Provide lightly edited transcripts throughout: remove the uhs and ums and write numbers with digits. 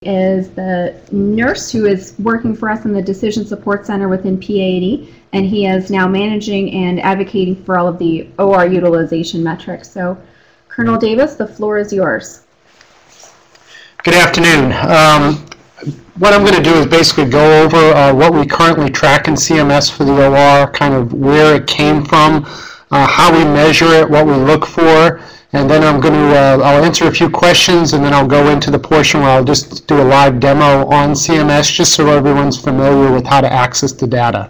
is the nurse who is working for us in the Decision Support Center within P80, and he is now managing and advocating for all of the OR utilization metrics. So, Colonel Davis, the floor is yours. Good afternoon. What I'm going to do is basically go over what we currently track in CMS for the OR, kind of where it came from, how we measure it, what we look for, and then I'm going to I'll answer a few questions, and then I'll go into the portion where I'll just do a live demo on CMS just so everyone's familiar with how to access the data.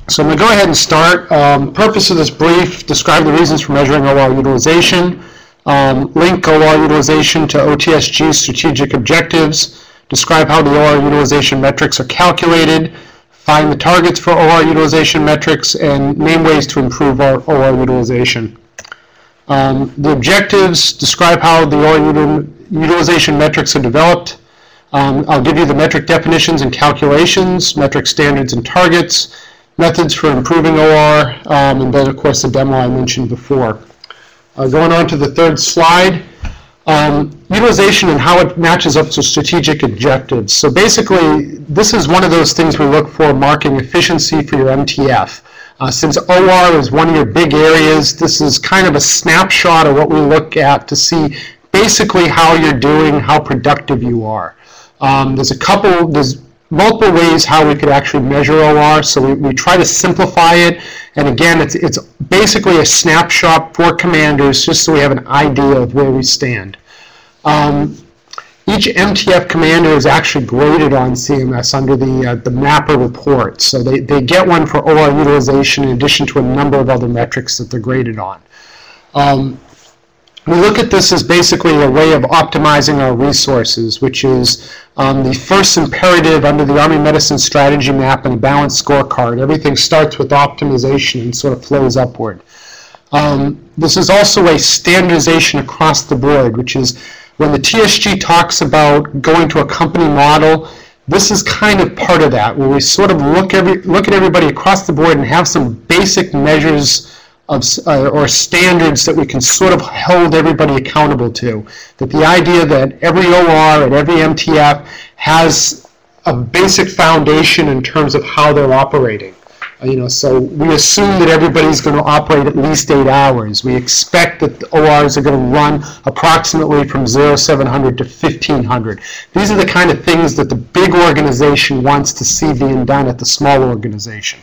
So I'm going to go ahead and start. Purpose of this brief: describe the reasons for measuring OR utilization. Link OR utilization to OTSG strategic objectives, describe how the OR utilization metrics are calculated, find the targets for OR utilization metrics, and name ways to improve our OR utilization. The objectives describe how the OR utilization metrics are developed. I'll give you the metric definitions and calculations, metric standards and targets, methods for improving OR, and then of course the demo I mentioned before. Going on to the third slide, utilization and how it matches up to strategic objectives. So basically, this is one of those things we look for, marking efficiency for your MTF. Since OR is one of your big areas, this is kind of a snapshot of what we look at to see basically how you're doing, how productive you are. There's multiple ways how we could actually measure OR, so we try to simplify it, and again, it's basically a snapshot for commanders just so we have an idea of where we stand. Each MTF commander is actually graded on CMS under the MAPper report, so they get one for OR utilization in addition to a number of other metrics that they're graded on. We look at this as basically a way of optimizing our resources, which is the first imperative under the Army Medicine Strategy Map and a balanced scorecard. Everything starts with optimization and sort of flows upward. This is also a standardization across the board, which is when the TSG talks about going to a company model, this is kind of part of that, where we sort of look at everybody across the board and have some basic measures or standards that we can sort of hold everybody accountable to. That the idea that every OR and every MTF has a basic foundation in terms of how they're operating. So we assume that everybody's going to operate at least 8 hours. We expect that the ORs are going to run approximately from 0700 to 1500. These are the kind of things that the big organization wants to see being done at the small organization.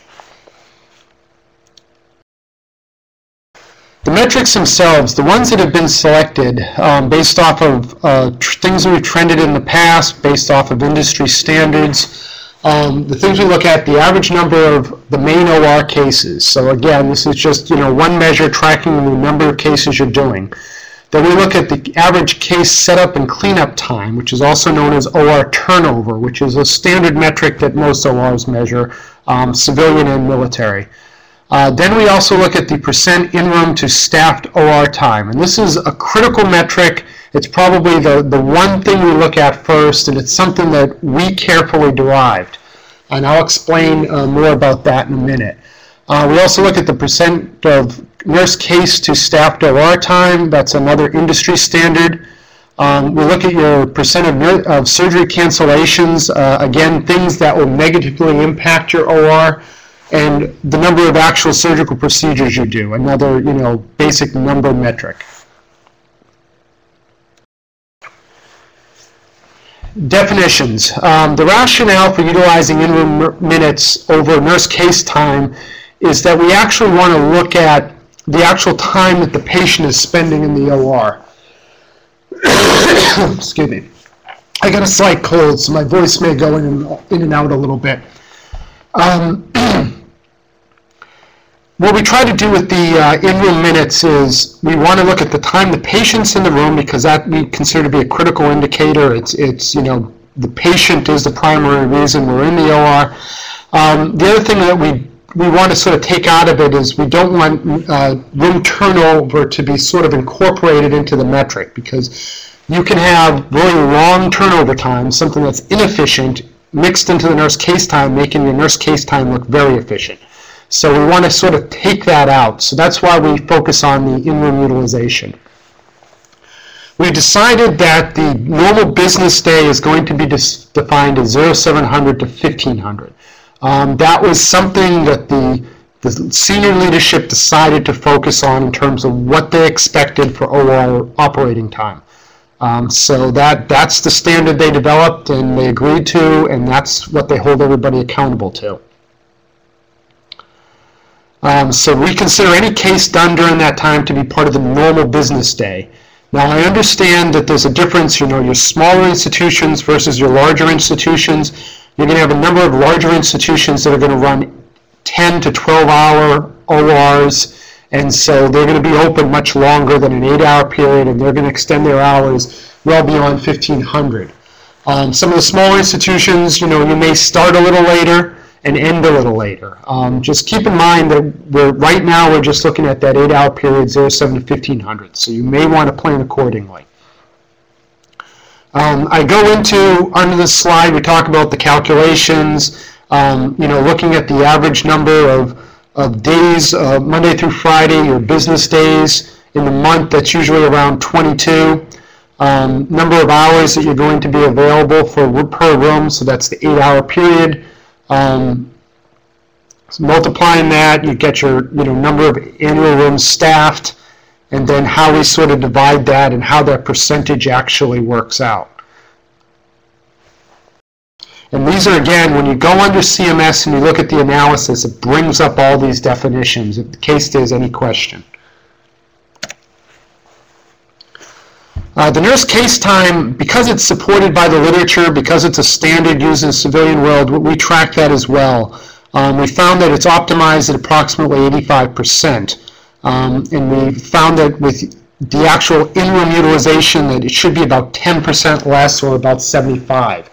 The metrics themselves, the ones that have been selected based off of things that we've trended in the past, based off of industry standards, the things we look at, the average number of the main OR cases. So again, this is just one measure tracking the number of cases you're doing. Then we look at the average case setup and cleanup time, which is also known as OR turnover, which is a standard metric that most ORs measure, civilian and military. Then we also look at the percent in-room to staffed OR time, and this is a critical metric. It's probably the one thing we look at first, and it's something that we carefully derived, and I'll explain more about that in a minute. We also look at the percent of nurse case to staffed OR time. That's another industry standard. We look at your percent of surgery cancellations, again, things that will negatively impact your OR, and the number of actual surgical procedures you do, another basic number metric. Definitions. The rationale for utilizing in-room minutes over nurse case time is that we actually want to look at the actual time that the patient is spending in the OR. Excuse me. I got a slight cold, so my voice may go in and out a little bit. What we try to do with the in-room minutes is we want to look at the time the patient's in the room, because that we consider to be a critical indicator. It's the patient is the primary reason we're in the OR. The other thing that we want to sort of take out of it is we don't want room turnover to be sort of incorporated into the metric, because you can have really long turnover time, something that's inefficient, mixed into the nurse case time, making your nurse case time look very efficient. So we want to sort of take that out. So that's why we focus on the in-room utilization. we decided that the normal business day is going to be defined as 0700 to 1500. That was something that the senior leadership decided to focus on in terms of what they expected for OR operating time. So that's the standard they developed and they agreed to, and that's what they hold everybody accountable to. So we consider any case done during that time to be part of the normal business day. Now I understand that there's a difference, your smaller institutions versus your larger institutions. You're going to have a number of larger institutions that are going to run 10 to 12-hour ORs, and so they're going to be open much longer than an 8-hour period, and they're going to extend their hours well beyond 1500. Some of the smaller institutions, you may start a little later and end a little later. Just keep in mind that right now we're just looking at that 8-hour period, 07 to 1500, so you may want to plan accordingly. I go into, under this slide, we talk about the calculations, looking at the average number of days, Monday through Friday, your business days in the month. That's usually around 22. Number of hours that you're going to be available per room, so that's the 8-hour period. So multiplying that, you get your number of annual rooms staffed, and then how we sort of divide that and how that percentage actually works out. And these are, again, when you go under CMS and you look at the analysis, it brings up all these definitions in case there's any question. The nurse case time, because it's supported by the literature, because it's a standard used in the civilian world, we track that as well. We found that it's optimized at approximately 85%. And we found that with the actual in-room utilization that it should be about 10% less, or about 75.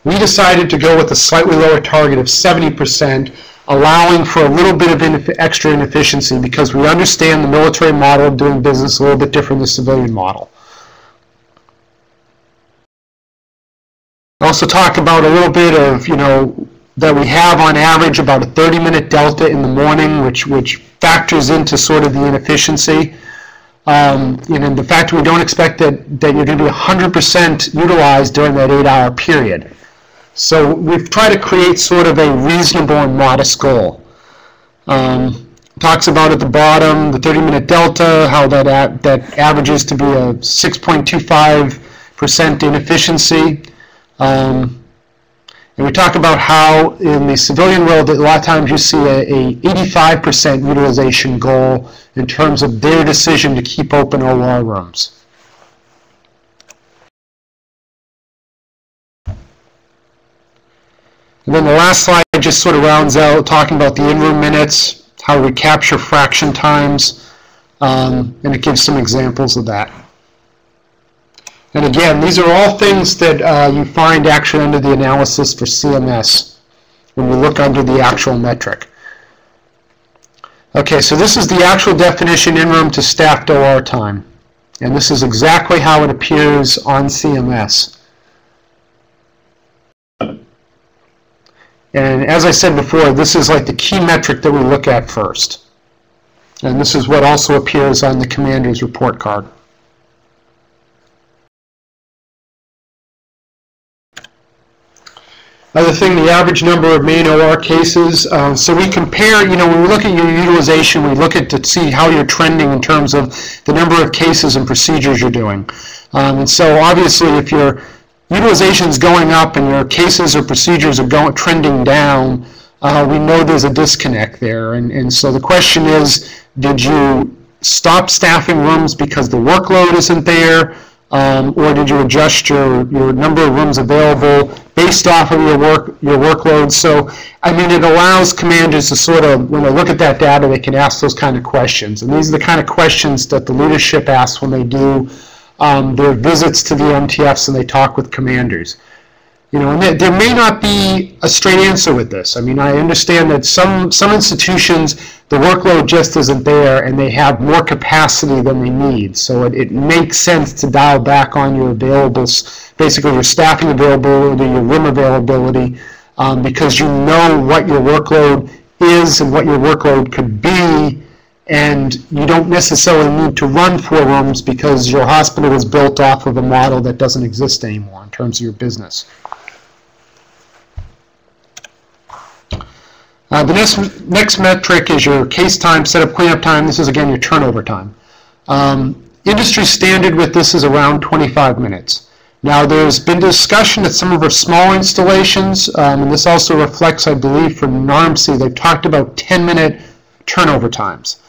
We decided to go with a slightly lower target of 70%, allowing for a little bit of extra inefficiency because we understand the military model of doing business a little bit different than the civilian model. Also talk about a little bit of, that we have on average about a 30-minute delta in the morning, which factors into sort of the inefficiency. And the fact that we don't expect that you're going to be 100% utilized during that 8-hour period. So we've tried to create sort of a reasonable and modest goal. Talks about at the bottom the 30-minute delta, how that averages to be a 6.25% inefficiency. And we talk about how in the civilian world, a lot of times you see a 85% utilization goal in terms of their decision to keep open OR rooms. And then the last slide just sort of rounds out talking about the in-room minutes, how we capture fraction times, and it gives some examples of that. And again, these are all things that you find actually under the analysis for CMS when you look under the actual metric. Okay, so this is the actual definition in-room to staffed OR time. And this is exactly how it appears on CMS. And as I said before, this is like the key metric that we look at first. And this is what also appears on the commander's report card. Other thing, the average number of main OR cases. So we compare, when we look at your utilization, we look at to see how you're trending in terms of the number of cases and procedures you're doing. And so obviously if your utilization is going up and your cases or procedures are trending down, we know there's a disconnect there. And so the question is, did you stop staffing rooms because the workload isn't there? Or did you adjust your number of rooms available based off of your workload? So, I mean, it allows commanders to sort of, when they look at that data, they can ask those kind of questions. And these are the kind of questions that the leadership asks when they do their visits to the MTFs and they talk with commanders. And there may not be a straight answer with this. I mean, I understand that some institutions, the workload just isn't there and they have more capacity than they need. So it makes sense to dial back on your availables, basically your staffing availability, your room availability, because you know what your workload is and what your workload could be, and you don't necessarily need to run 4 rooms because your hospital is built off of a model that doesn't exist anymore in terms of your business. The next metric is your case time, setup, cleanup time. This is, again, your turnover time. Industry standard with this is around 25 minutes. Now, there's been discussion at some of our small installations, and this also reflects, I believe, for NARMC, they've talked about 10-minute turnover times.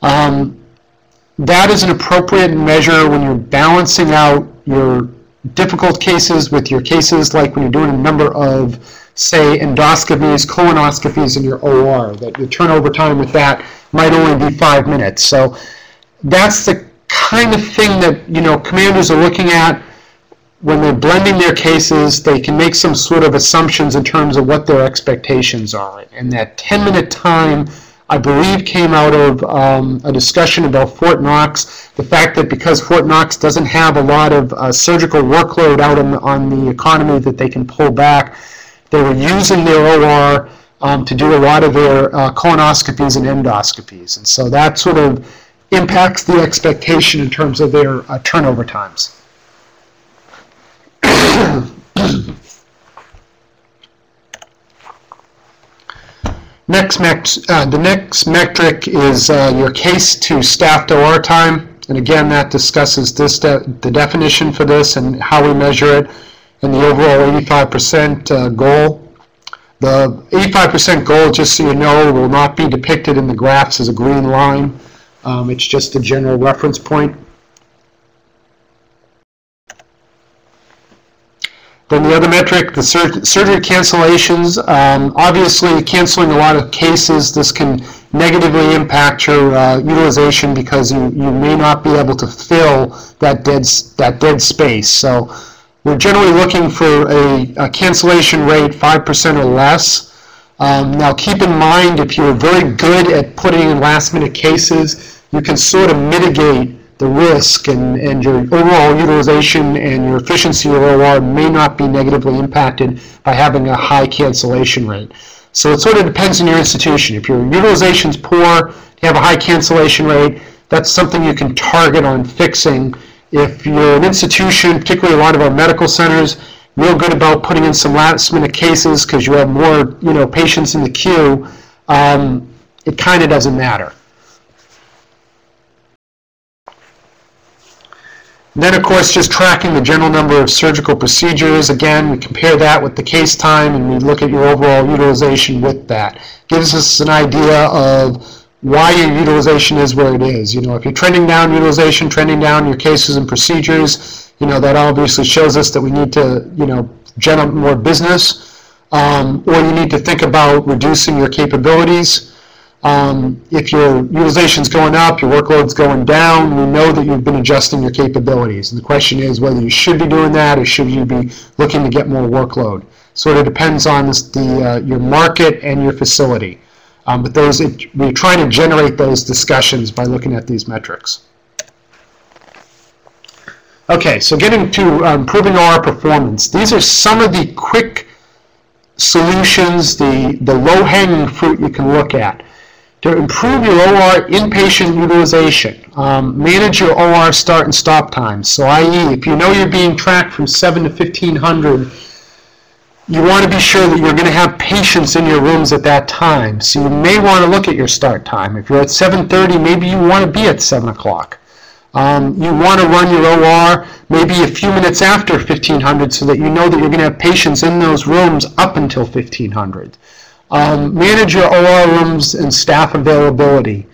That is an appropriate measure when you're balancing out your difficult cases with your cases like when you're doing a number of, say, endoscopies, colonoscopies in your OR, that your turnover time with that might only be 5 minutes. So that's the kind of thing that, you know, commanders are looking at when they're blending their cases. They can make some sort of assumptions in terms of what their expectations are. And that 10-minute time, I believe, came out of a discussion about Fort Knox, the fact that because Fort Knox doesn't have a lot of surgical workload out on the economy that they can pull back, they were using their OR to do a lot of their colonoscopies and endoscopies. And so that sort of impacts the expectation in terms of their turnover times. The next metric is your case to staffed OR time, and again that discusses this the definition for this and how we measure it, and the overall 85% goal. The 85% goal, just so you know, will not be depicted in the graphs as a green line. It's just a general reference point. Then the other metric, the surgery cancellations. Obviously, canceling a lot of cases, this can negatively impact your utilization because you may not be able to fill that dead space. So we're generally looking for a cancellation rate 5% or less. Now keep in mind, if you're very good at putting in last-minute cases, you can sort of mitigate the risk, and your overall utilization and your efficiency of OR may not be negatively impacted by having a high cancellation rate. So it sort of depends on your institution. If your utilization is poor, you have a high cancellation rate, that's something you can target on fixing. If you're an institution, particularly a lot of our medical centers, real good about putting in some last-minute cases because you have more, patients in the queue, it kind of doesn't matter. Then, of course, just tracking the general number of surgical procedures. Again, we compare that with the case time, and we look at your overall utilization with that. Gives us an idea of why your utilization is where it is. If you're trending down utilization, trending down your cases and procedures, that obviously shows us that we need to, generate more business, or you need to think about reducing your capabilities. If your utilization's going up, your workload's going down, we know that you've been adjusting your capabilities. And the question is whether you should be doing that or should you be looking to get more workload. Sort of depends on your market and your facility. But we're trying to generate those discussions by looking at these metrics. Okay, so getting to improving OR performance. These are some of the quick solutions, the low-hanging fruit you can look at. To improve your OR inpatient utilization, manage your OR start and stop times. So i.e., if you know you're being tracked from 7 to 1500, you want to be sure that you're going to have patients in your rooms at that time. So you may want to look at your start time. If you're at 7:30, maybe you want to be at 7 o'clock. You want to run your OR maybe a few minutes after 1500 so that you know that you're going to have patients in those rooms up until 1500. Manage your OR rooms and staff availability.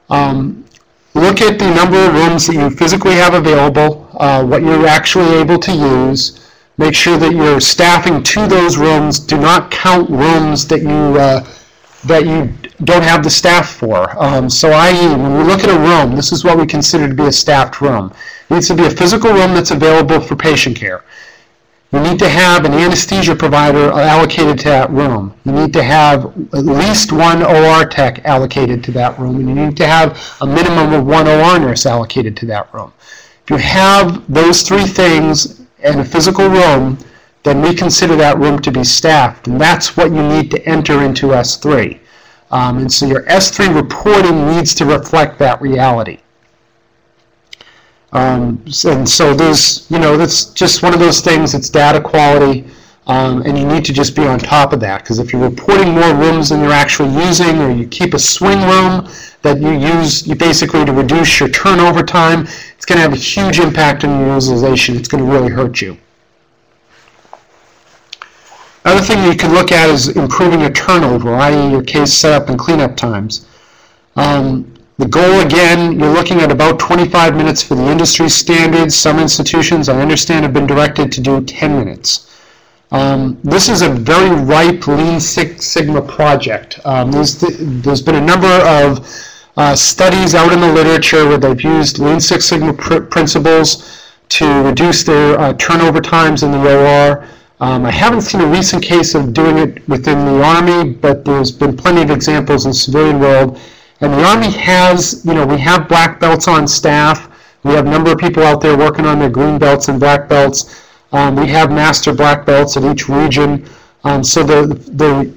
Look at the number of rooms that you physically have available, what you're actually able to use. Make sure that you're staffing to those rooms. Do not count rooms that you don't have the staff for. So i.e., when we look at a room, this is what we consider to be a staffed room. It needs to be a physical room that's available for patient care. You need to have an anesthesia provider allocated to that room. You need to have at least one OR tech allocated to that room, and you need to have a minimum of one OR nurse allocated to that room. If you have those three things in a physical room, then we consider that room to be staffed, and that's what you need to enter into S3. And so your S3 reporting needs to reflect that reality. And so there's, that's just one of those things. It's data quality, and you need to just be on top of that, because if you're reporting more rooms than you're actually using, or you keep a swing room that you use basically to reduce your turnover time, it's going to have a huge impact on your utilization. It's going to really hurt you. Another thing you can look at is improving your turnover, i.e. your case setup and cleanup times. The goal, again, you're looking at about 25 minutes for the industry standards. Some institutions, I understand, have been directed to do 10 minutes. This is a very ripe Lean Six Sigma project. There's been a number of studies out in the literature where they've used Lean Six Sigma principles to reduce their turnover times in the OR. I haven't seen a recent case of doing it within the Army, but there's been plenty of examples in the civilian world. And the Army has, we have black belts on staff. We have a number of people out there working on their green belts and black belts. We have master black belts at each region. So the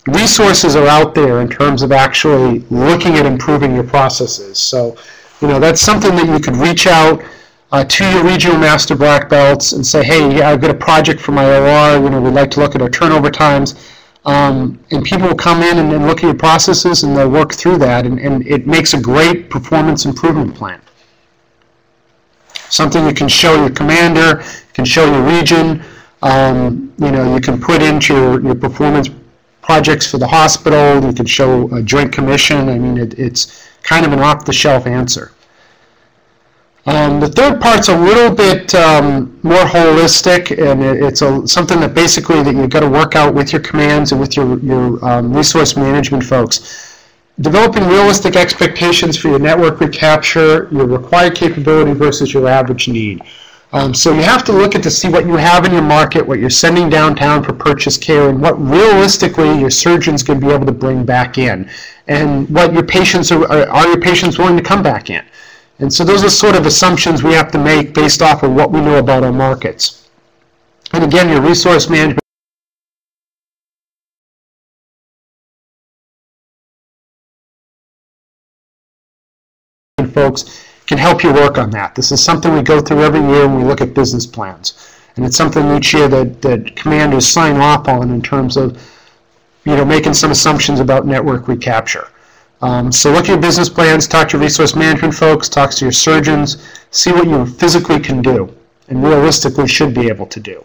resources are out there in terms of actually looking at improving your processes. So, that's something that you could reach out to your regional master black belts and say, hey, I've got a project for my OR. We'd like to look at our turnover times. And people will come in and look at your processes, and they'll work through that, and it makes a great performance improvement plan. Something you can show your commander, you can show your region, you can put into your performance projects for the hospital, you can show a joint commission. I mean, it's kind of an off-the-shelf answer. The third part's a little bit more holistic, and it's something that basically that you've got to work out with your commands and with your resource management folks. Developing realistic expectations for your network recapture, your required capability versus your average need. So you have to look to see what you have in your market, what you're sending downtown for purchase care, and what realistically your surgeons can be able to bring back in, and what your patients are your patients willing to come back in. And so those are sort of assumptions we have to make based off of what we know about our markets. And again, your resource management folks can help you work on that. This is something we go through every year when we look at business plans. And it's something each year that commanders sign off on in terms of making some assumptions about network recapture. So look at your business plans, talk to your resource management folks, talk to your surgeons, see what you physically can do and realistically should be able to do.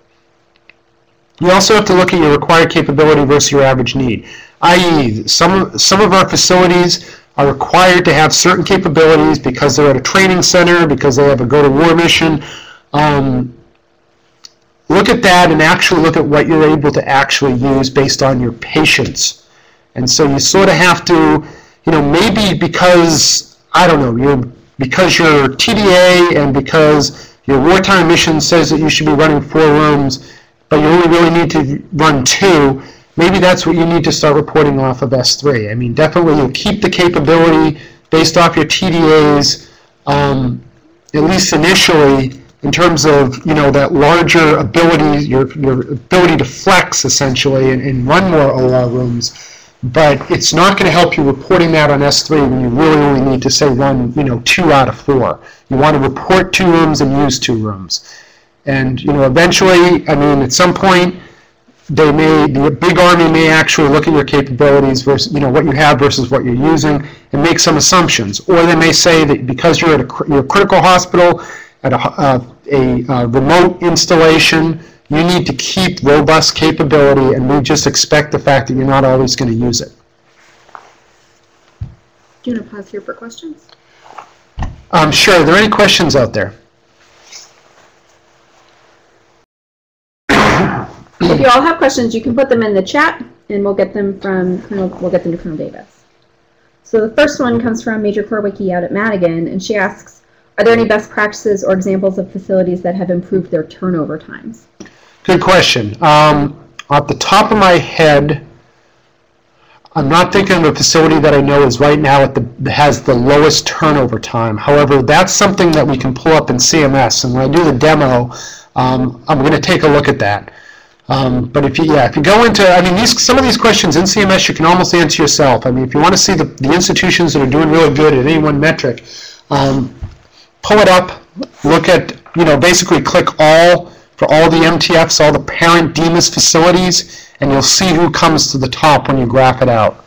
You also have to look at your required capability versus your average need, i.e. some of our facilities are required to have certain capabilities because they're at a training center, because they have a go-to-war mission. Look at that and actually look at what you're able to actually use based on your patients. And so you sort of have to, maybe because, because your TDA and because your wartime mission says that you should be running 4 rooms, but you only really need to run 2, maybe that's what you need to start reporting off of S3. I mean, definitely you'll keep the capability based off your TDAs, at least initially, in terms of, that larger ability, your ability to flex, essentially, and run more OR rooms. But it's not going to help you reporting that on S3 when you really only need to say run, 2 out of 4. You want to report 2 rooms and use 2 rooms. And, eventually, at some point, the big Army may actually look at your capabilities versus, what you have versus what you're using and make some assumptions. Or they may say that because you're at your critical hospital, at a remote installation, you need to keep robust capability, and we just expect the fact that you're not always going to use it. Do you want to pause here for questions? Sure. Are there any questions out there? If you all have questions, you can put them in the chat, and we'll get them to Colonel Davis. So the first one comes from Major Korwicki out at Madigan, and she asks, are there any best practices or examples of facilities that have improved their turnover times? Good question. Off the top of my head, I'm not thinking of a facility that I know is right now has the lowest turnover time. However, that's something that we can pull up in CMS, and when I do the demo, I'm going to take a look at that. But if you go into, I mean, some of these questions in CMS you can almost answer yourself. I mean, if you want to see the institutions that are doing really good at any one metric, pull it up, look at, basically click all for all the MTFs, all the parent DMIS facilities, and you'll see who comes to the top when you graph it out.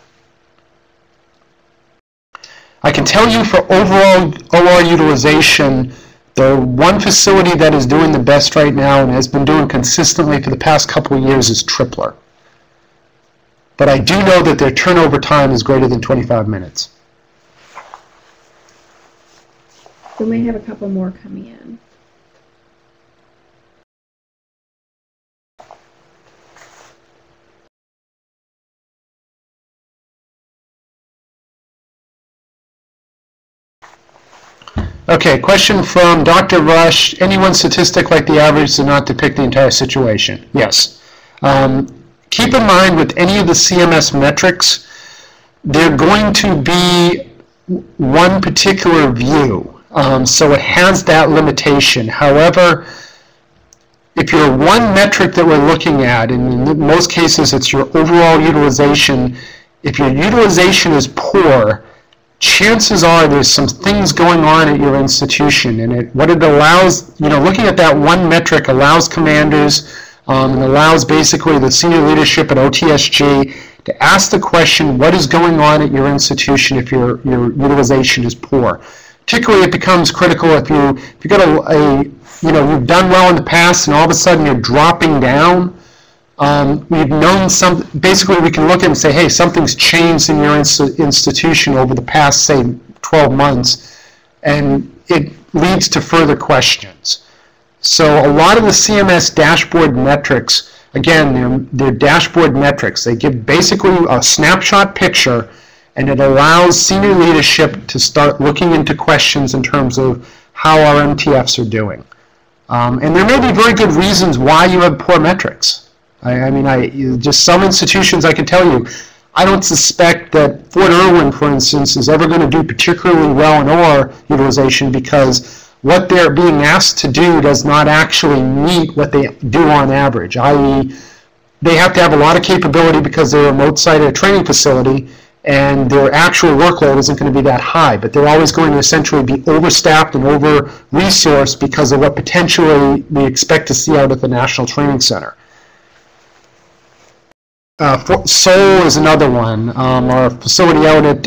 I can tell you for overall OR utilization, the one facility that is doing the best right now and has been doing consistently for the past couple of years is Tripler. But I do know that their turnover time is greater than 25 minutes. We may have a couple more coming in. Okay, question from Dr. Rush. Any one statistic like the average does not depict the entire situation? Yes. Keep in mind with any of the CMS metrics, they're going to be one particular view. So it has that limitation. However, if you're one metric that we're looking at, and in most cases it's your overall utilization, if your utilization is poor, chances are there's some things going on at your institution, and what it allows, looking at that one metric allows commanders and allows basically the senior leadership at OTSG to ask the question, what is going on at your institution if your utilization is poor? Particularly, it becomes critical if you got you've done well in the past and all of a sudden you're dropping down. We've known basically we can look at it and say, hey, something's changed in your institution over the past, say, 12 months, and it leads to further questions. So a lot of the CMS dashboard metrics, again, they're dashboard metrics. They give basically a snapshot picture, and it allows senior leadership to start looking into questions in terms of how our MTFs are doing. And there may be very good reasons why you have poor metrics. Just some institutions, I can tell you, I don't suspect that Fort Irwin, for instance, is ever going to do particularly well in OR utilization because what they're being asked to do does not actually meet what they do on average, i.e. they have to have a lot of capability because they're a remote site at a training facility and their actual workload isn't going to be that high, but they're always going to essentially be overstaffed and over-resourced because of what potentially we expect to see out at the National Training Center. Seoul is another one. Our facility out at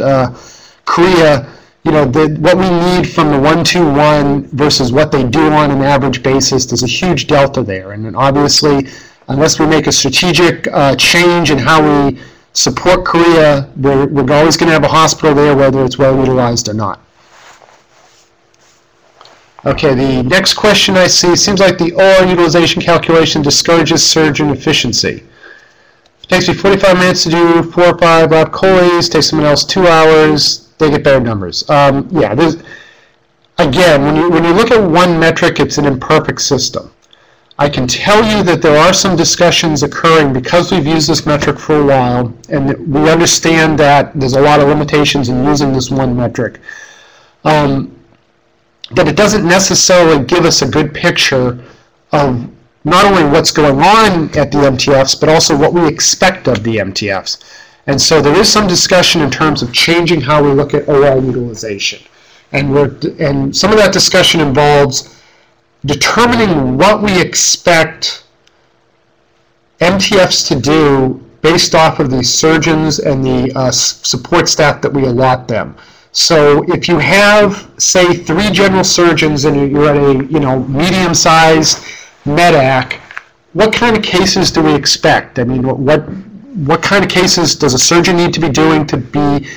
Korea, what we need from the 1-2-1 versus what they do on an average basis, there's a huge delta there. And then obviously, unless we make a strategic change in how we support Korea, we're always going to have a hospital there, whether it's well utilized or not. Okay, the next question I see, seems like the OR utilization calculation discourages surgeon efficiency. It takes me 45 minutes to do 4 or 5 lap choles, takes someone else 2 hours, they get better numbers. Yeah, again, when you look at one metric, it's an imperfect system. I can tell you that there are some discussions occurring because we've used this metric for a while, and we understand that there's a lot of limitations in using this one metric. That it doesn't necessarily give us a good picture of not only what's going on at the MTFs, but also what we expect of the MTFs. And so there is some discussion in terms of changing how we look at OR utilization. And some of that discussion involves determining what we expect MTFs to do based off of the surgeons and the support staff that we allot them. So if you have, say, 3 general surgeons and you're at a medium-sized MedAC, what kind of cases do we expect? I mean, what kind of cases does a surgeon need to be doing to be,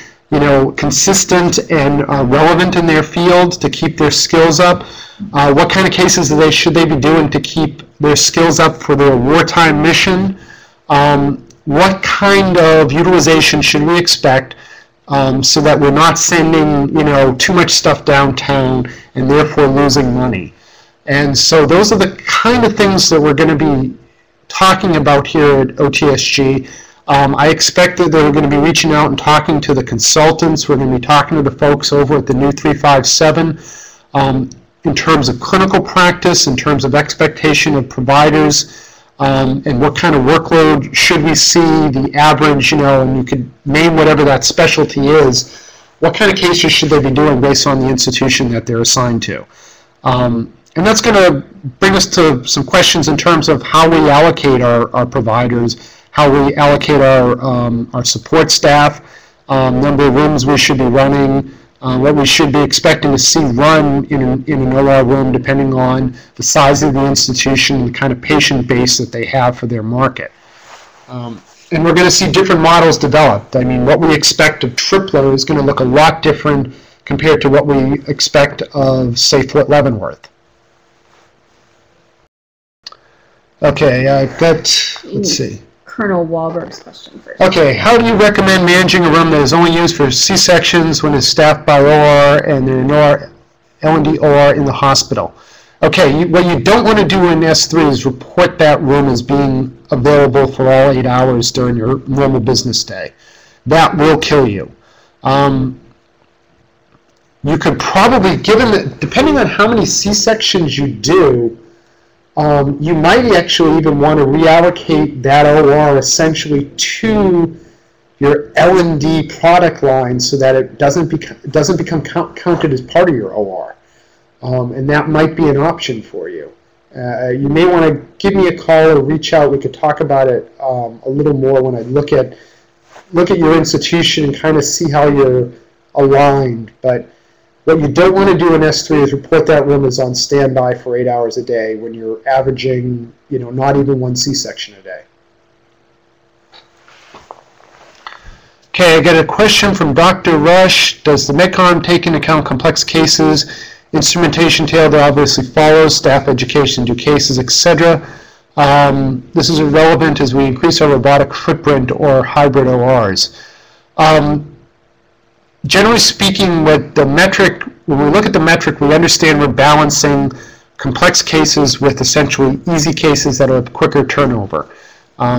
consistent and relevant in their field to keep their skills up? What kind of cases should they be doing to keep their skills up for their wartime mission? What kind of utilization should we expect so that we're not sending, too much stuff downtown and therefore losing money? And so those are the kind of things that we're going to be talking about here at OTSG. I expect that they're going to be reaching out and talking to the consultants. We're going to be talking to the folks over at the new 357 in terms of clinical practice, in terms of expectation of providers. and what kind of workload should we see, the average, and you could name whatever that specialty is. What kind of cases should they be doing based on the institution that they're assigned to? And that's going to bring us to some questions in terms of how we allocate our providers, how we allocate our support staff, number of rooms we should be running, what we should be expecting to see run in an OR room depending on the size of the institution and the kind of patient base that they have for their market. And we're going to see different models developed. I mean, what we expect of Tripler is going to look a lot different compared to what we expect of, say, Fort Leavenworth. Okay, I've got, let's see. Colonel Wahlberg's question first. Okay, how do you recommend managing a room that is only used for C-sections when it's staffed by OR and there are no L&D OR in the hospital? Okay, what you don't want to do in S3 is report that room as being available for all 8 hours during your normal business day. That will kill you. You could probably, depending on how many C-sections you do, you might actually even want to reallocate that OR essentially to your L&D product line so that it doesn't become counted as part of your OR. And that might be an option for you. You may want to give me a call or reach out. We could talk about it a little more when I look at your institution and kind of see how you're aligned. But what you don't want to do in S3 is report that room as on standby for 8 hours a day when you're averaging, not even one C-section a day. Okay, I got a question from Dr. Rush. Does the MedCom take into account complex cases? Instrumentation tail that obviously follows, staff education, do cases, etc. This is irrelevant as we increase our robotic footprint or hybrid ORs. Generally speaking, with the metric, when we look at the metric, we understand we're balancing complex cases with essentially easy cases that are quicker turnover.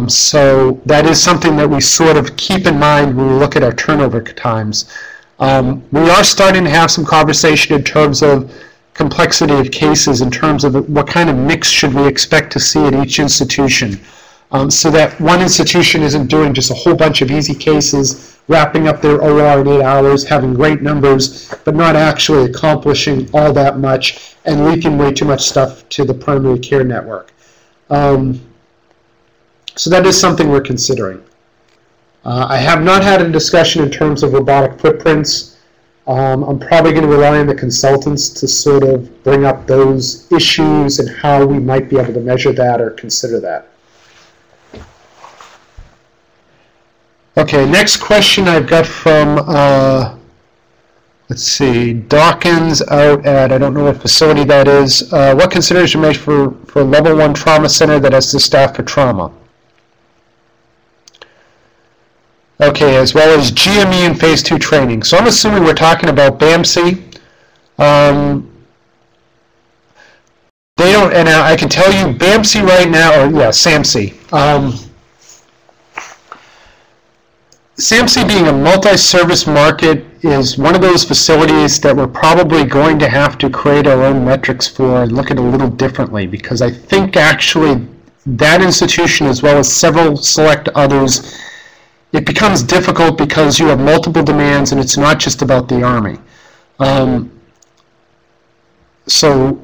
So that is something that we sort of keep in mind when we look at our turnover times. We are starting to have some conversation in terms of complexity of cases, in terms of what kind of mix should we expect to see at each institution, so that one institution isn't doing just a whole bunch of easy cases, wrapping up their OR in 8 hours, having great numbers, but not actually accomplishing all that much and leaking way too much stuff to the primary care network. So that is something we're considering. I have not had a discussion in terms of robotic footprints. I'm probably going to rely on the consultants to sort of bring up those issues and how we might be able to measure that or consider that. Okay, next question I've got from, let's see, Dawkins out at, I don't know what facility that is. What consideration made for a level 1 trauma center that has the staff for trauma? Okay, as well as GME and Phase 2 training. So I'm assuming we're talking about BAMC. They don't, and I can tell you BAMC right now, or yeah, SAMC. SAMC being a multi-service market is one of those facilities that we're probably going to have to create our own metrics for and look at a little differently, because I think actually that institution, as well as several select others, it becomes difficult because you have multiple demands and it's not just about the Army. So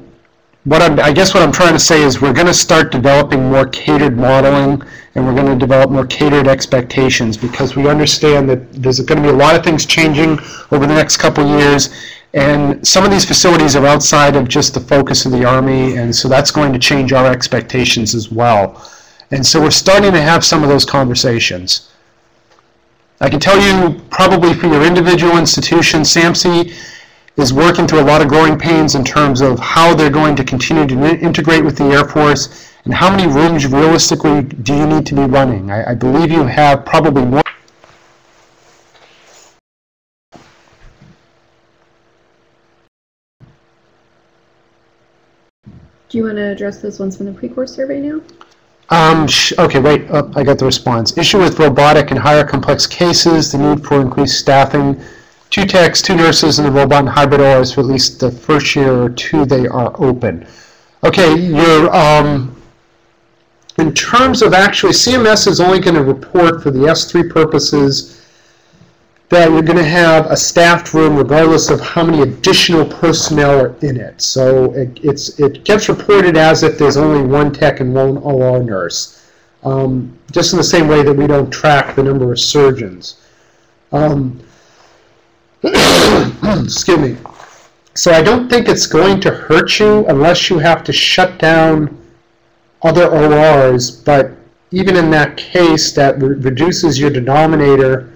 I guess what I'm trying to say is we're going to start developing more catered modeling, and we're going to develop more catered expectations, because we understand that there's going to be a lot of things changing over the next couple of years, and some of these facilities are outside of just the focus of the Army, and so that's going to change our expectations as well. And so we're starting to have some of those conversations. I can tell you probably for your individual institution, SAMC is working through a lot of growing pains in terms of how they're going to continue to integrate with the Air Force and how many rooms realistically do you need to be running. I believe you have probably more. Do you want to address those ones from the pre-course survey now? Okay, wait, I got the response. Issue with robotic and higher complex cases, the need for increased staffing, 2 techs, 2 nurses, and the robot and hybrid ORs for at least the first year or 2 they are open. Okay, in terms of actually, CMS is only going to report for the S3 purposes that you're going to have a staffed room regardless of how many additional personnel are in it. So it gets reported as if there's only one tech and one OR nurse, just in the same way that we don't track the number of surgeons. Excuse me. So I don't think it's going to hurt you unless you have to shut down other ORs, but even in that case, that reduces your denominator.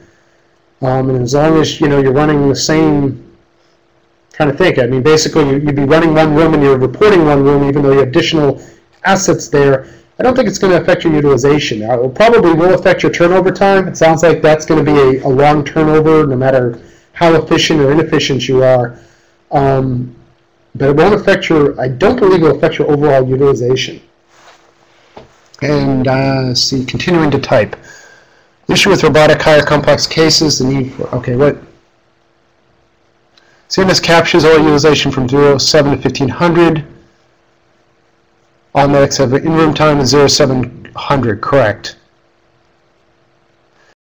And as long as you're running the same, trying to think. I mean, basically, you'd be running one room and you're reporting one room, even though you have additional assets there. I don't think it's going to affect your utilization. Now, it probably will affect your turnover time. It sounds like that's going to be a long turnover, no matter how efficient or inefficient you are. But it won't affect I don't believe it will affect your overall utilization. And see, continuing to type. The issue with robotic higher complex cases, the need for, okay, what? CMS captures all utilization from 07 to 1500. All medics have an in-room time of 0700, correct.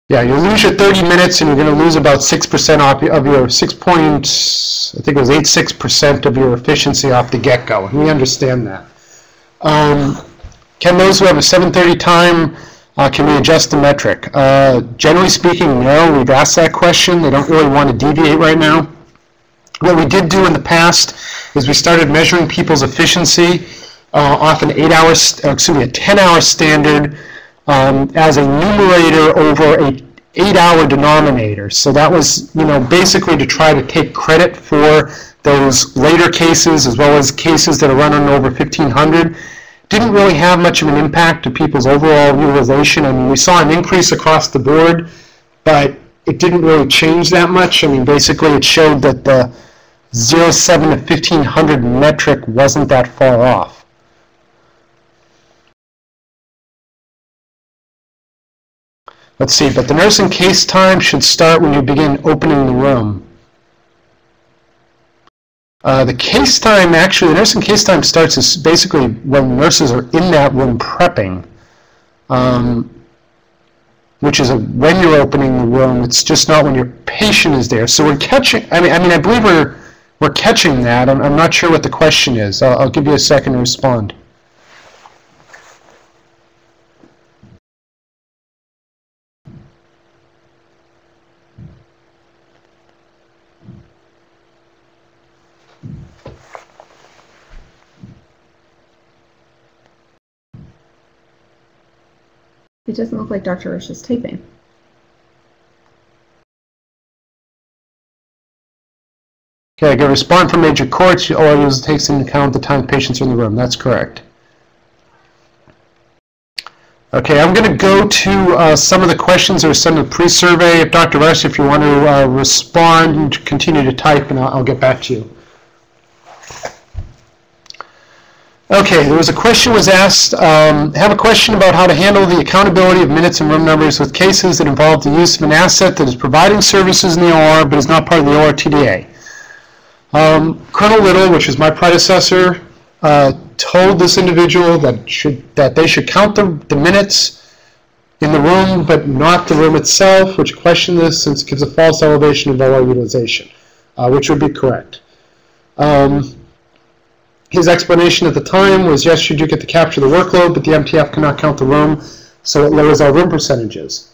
Yeah, you'll lose your 30 minutes and you're going to lose about 6% of your 86% of your efficiency off the get-go. And we understand that. Can those who have a 7:30 time, can we adjust the metric? Generally speaking, no. We've asked that question. They don't really want to deviate right now. What we did do in the past is we started measuring people's efficiency off an 10-hour standard as a numerator over a 8-hour denominator. So that was, basically to try to take credit for those later cases as well as cases that are running over 1500. Didn't really have much of an impact to people's overall utilization. I mean, we saw an increase across the board, but it didn't really change that much. I mean, basically it showed that the 07 to 1500 metric wasn't that far off. Let's see, but the nursing case time should start when you begin opening the room. The nursing case time starts is basically when nurses are in that room prepping, which is when you're opening the room. It's just not when your patient is there. So we're catching, I believe we're catching that. I'm not sure what the question is. I'll give you a second to respond. It doesn't look like Dr. Rush is typing. Okay, I get a response from major courts. All user takes into account the time patients are in the room. That's correct. Okay, I'm going to go to some of the questions that were sent in the pre-survey. If Dr. Rush, if you want to respond, you continue to type, and I'll get back to you. Okay, there was a question was asked, have a question about how to handle the accountability of minutes and room numbers with cases that involve the use of an asset that is providing services in the OR but is not part of the OR TDA. Colonel Little, which is my predecessor, told this individual that they should count the minutes in the room but not the room itself, which questioned this since it gives a false elevation of OR utilization, which would be correct. His explanation at the time was, yes, you do get to capture the workload, but the MTF cannot count the room, so it lowers our room percentages.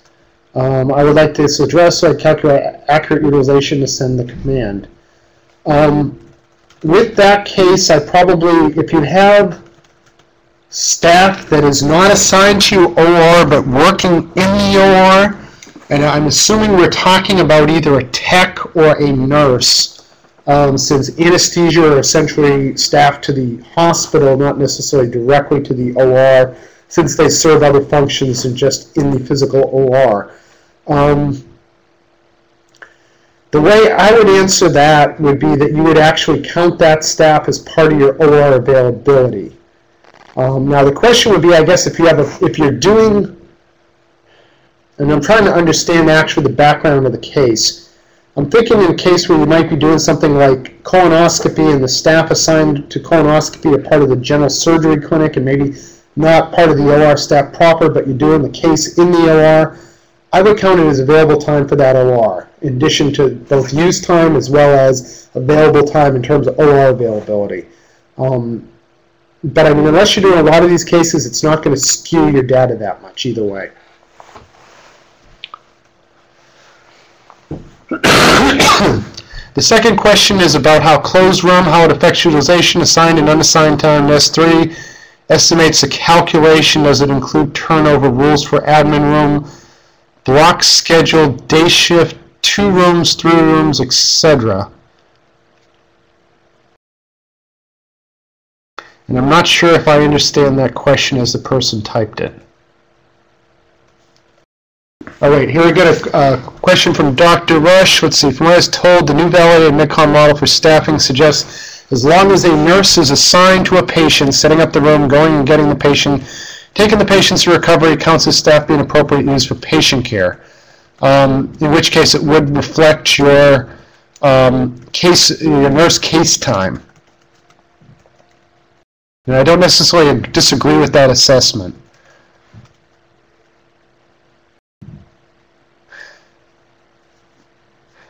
I would like this addressed so I calculate accurate utilization to send the command. With that case, I probably, if you have staff that is not assigned to OR but working in the OR, and I'm assuming we're talking about either a tech or a nurse, since anesthesia are essentially staffed to the hospital, not necessarily directly to the OR, since they serve other functions than just in the physical OR. The way I would answer that would be that you would actually count that staff as part of your OR availability. Now the question would be, I guess, if you're doing, and I'm trying to understand actually the background of the case. I'm thinking in a case where you might be doing something like colonoscopy and the staff assigned to colonoscopy are part of the general surgery clinic, and maybe not part of the OR staff proper, but you're doing the case in the OR, I would count it as available time for that OR, in addition to both use time as well as available time in terms of OR availability. But I mean, unless you're doing a lot of these cases, it's not going to skew your data that much either way. The second question is about how closed room, how it affects utilization, assigned and unassigned time in S3, estimates the calculation, does it include turnover, rules for admin room, block schedule, day shift, 2 rooms, 3 rooms, etc. And I'm not sure if I understand that question as the person typed it. Oh wait, here we got a question from Dr. Rush. Let's see, from what I was told, the new validated MedCom model for staffing suggests as long as a nurse is assigned to a patient, setting up the room, going and getting the patient, taking the patient through recovery, counts as staff being appropriate use for patient care. In which case it would reflect your your nurse case time. And I don't necessarily disagree with that assessment.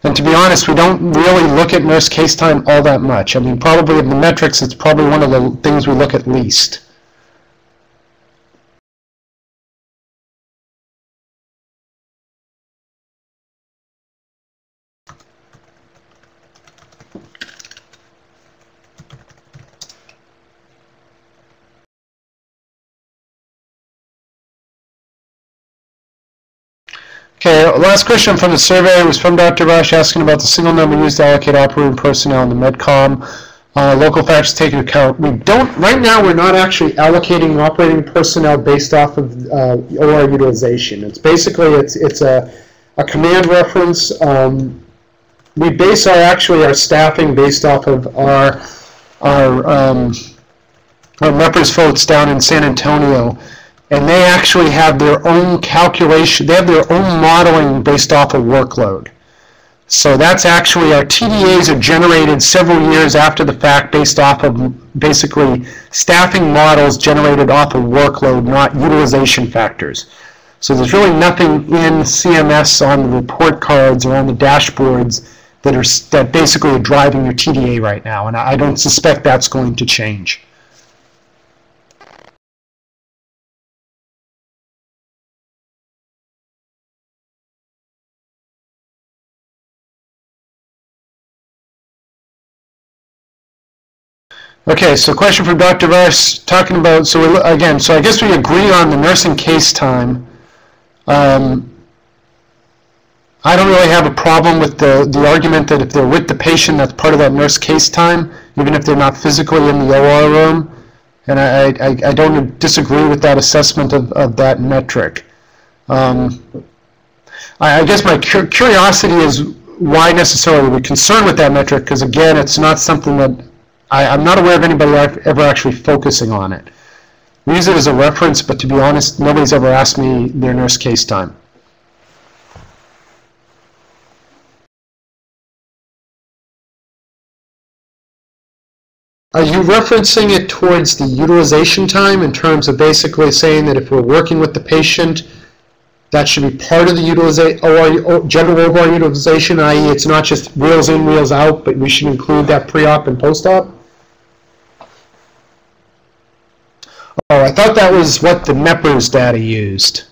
And to be honest, we don't really look at nurse case time all that much. I mean, probably in the metrics, it's probably one of the things we look at least. Okay, last question from the survey was from Dr. Rush asking about the single number used to allocate operating personnel in the MedCom. Local factors taken into account. We don't, right now we're not actually allocating operating personnel based off of OR utilization. It's basically, it's a command reference. We base our staffing based off of our MEPRS folks down in San Antonio. And they actually have their own calculation, they have their own modeling based off of workload. So that's actually, our TDAs are generated several years after the fact based off of basically staffing models generated off of workload, not utilization factors. So there's really nothing in CMS on the report cards or on the dashboards that basically are driving your TDA right now, and I don't suspect that's going to change. Okay, so question from Dr. Rush talking about, so I guess we agree on the nursing case time. I don't really have a problem with the argument that if they're with the patient, that's part of that nurse case time, even if they're not physically in the OR room. And I don't disagree with that assessment of that metric. I guess my curiosity is why necessarily we're concerned with that metric, because again, it's not something that I'm not aware of anybody ever actually focusing on it. We use it as a reference, but to be honest, nobody's ever asked me their nurse case time. Are you referencing it towards the utilization time in terms of basically saying that if we're working with the patient, that should be part of the general overall utilization, i.e. it's not just wheels in, wheels out, but we should include that pre-op and post-op? Oh, I thought that was what the MEPRS data used.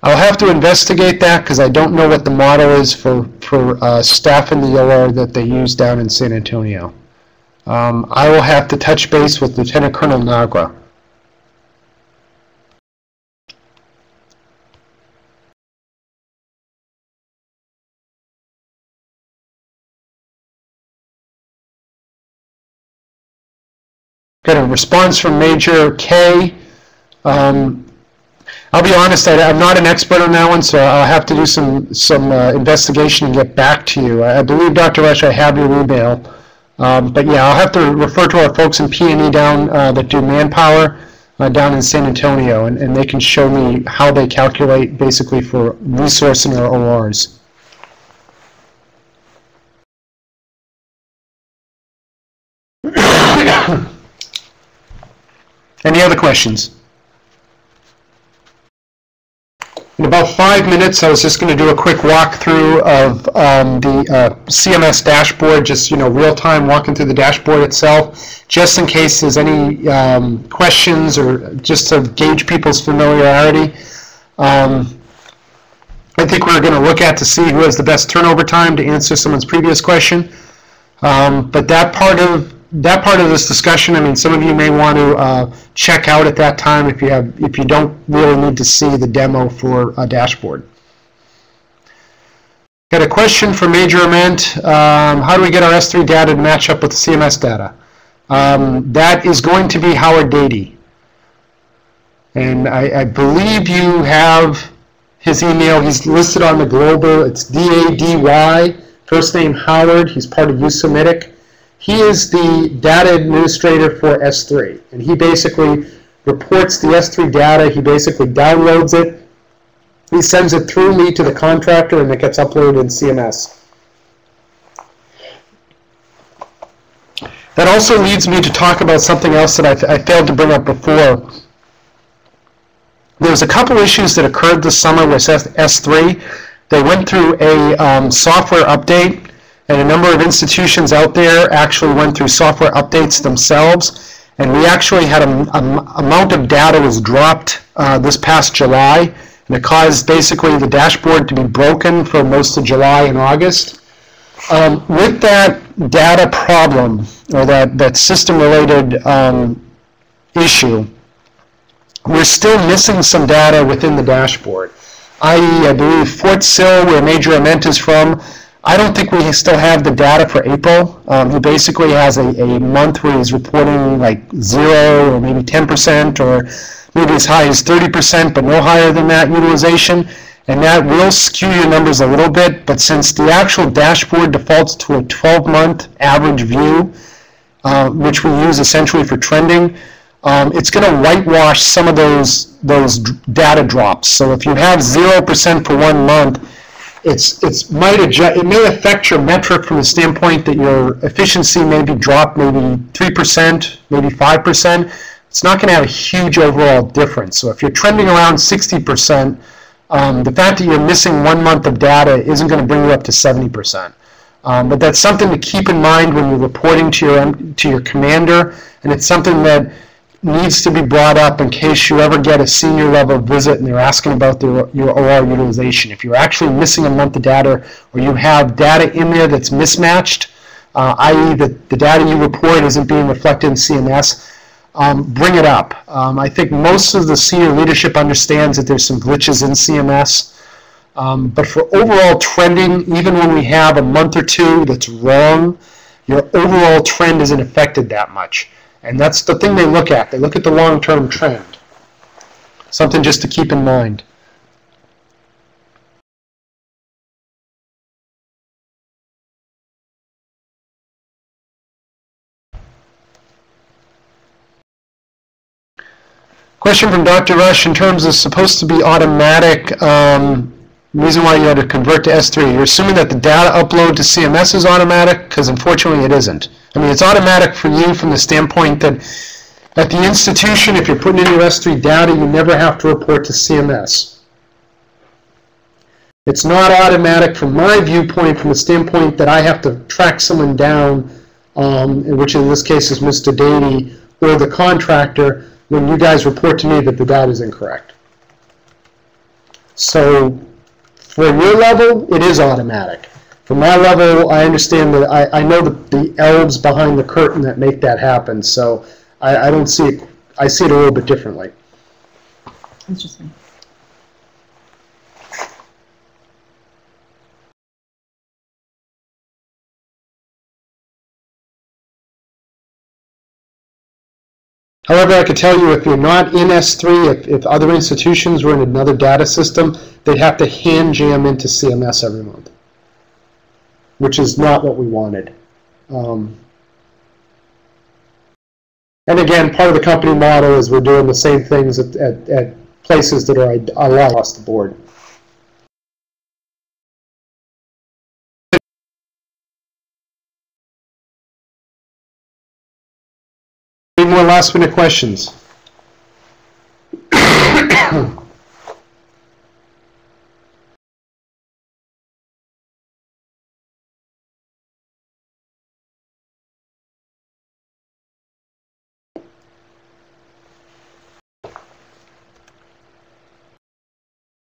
I'll have to investigate that because I don't know what the model is for staff in the OR that they use down in San Antonio. I will have to touch base with Lieutenant Colonel Nagra. Got a response from Major K. I'll be honest, I'm not an expert on that one, so I'll have to do some investigation and get back to you. I believe, Dr. Rush, I have your email. But yeah, I'll have to refer to our folks in P&E down that do manpower down in San Antonio, and they can show me how they calculate basically for resourcing our ORs. Any other questions? In about 5 minutes, I was just going to do a quick walkthrough of the CMS dashboard, just real-time walking through the dashboard itself, just in case there's any questions or just to gauge people's familiarity. I think we're going to look at to see who has the best turnover time to answer someone's previous question. But that part of this discussion, I mean, some of you may want to check out at that time if you don't really need to see the demo for a dashboard. Got a question for Major Ament. How do we get our S3 data to match up with the CMS data? That is going to be Howard Dady. And I believe you have his email. He's listed on the global. It's D-A-D-Y, first name Howard. He's part of Utilization. He is the data administrator for S3, and he basically reports the S3 data. He basically downloads it. He sends it through me to the contractor, and it gets uploaded in CMS. That also leads me to talk about something else that I failed to bring up before. There was a couple issues that occurred this summer with S3. They went through a software update, and a number of institutions out there actually went through software updates themselves, and we actually had an amount of data was dropped this past July, and it caused basically the dashboard to be broken for most of July and August. With that data problem, or that system-related issue, we're still missing some data within the dashboard, i.e. I believe Fort Sill, where Major Ament is from, I don't think we still have the data for April. He basically has a month where he's reporting like 0 or maybe 10% or maybe as high as 30%, but no higher than that utilization. And that will skew your numbers a little bit, but since the actual dashboard defaults to a 12-month average view, which we use essentially for trending, it's going to whitewash some of those data drops. So if you have 0% for 1 month, it may affect your metric from the standpoint that your efficiency may be dropped maybe 3%, maybe 5%. It's not going to have a huge overall difference. So if you're trending around 60%, the fact that you're missing 1 month of data isn't going to bring you up to 70%. But that's something to keep in mind when you're reporting to your commander, and it's something that needs to be brought up in case you ever get a senior level visit and they're asking about your OR utilization. If you're actually missing a month of data, or you have data in there that's mismatched, i.e. that the data you report isn't being reflected in CMS, bring it up. I think most of the senior leadership understands that there's some glitches in CMS, but for overall trending, even when we have a month or two that's wrong, your overall trend isn't affected that much. And that's the thing they look at. They look at the long-term trend. Something just to keep in mind. Question from Dr. Rush, in terms of supposed to be automatic, reason why you had to convert to S3. You're assuming that the data upload to CMS is automatic, because unfortunately it isn't. I mean, it's automatic for you from the standpoint that at the institution, if you're putting in your S3 data, you never have to report to CMS. It's not automatic from my viewpoint, from the standpoint that I have to track someone down, which in this case is Mr. Dady, or the contractor, when you guys report to me that the data is incorrect. So for your level, it is automatic. For my level, I understand that I know the elves behind the curtain that make that happen. So I don't see it. I see it a little bit differently. Interesting. However, I could tell you if you're not in S3, if other institutions were in another data system, they'd have to hand jam into CMS every month, which is not what we wanted. And again, part of the company model is we're doing the same things at places that are allowed across the board. Any more last minute questions?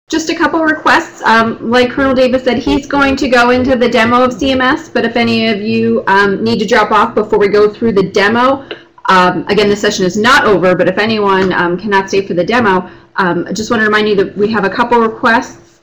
Just a couple requests. Like Colonel Davis said, he's going to go into the demo of CMS, but if any of you need to drop off before we go through the demo, again, the session is not over, but if anyone cannot stay for the demo, I just want to remind you that we have a couple requests.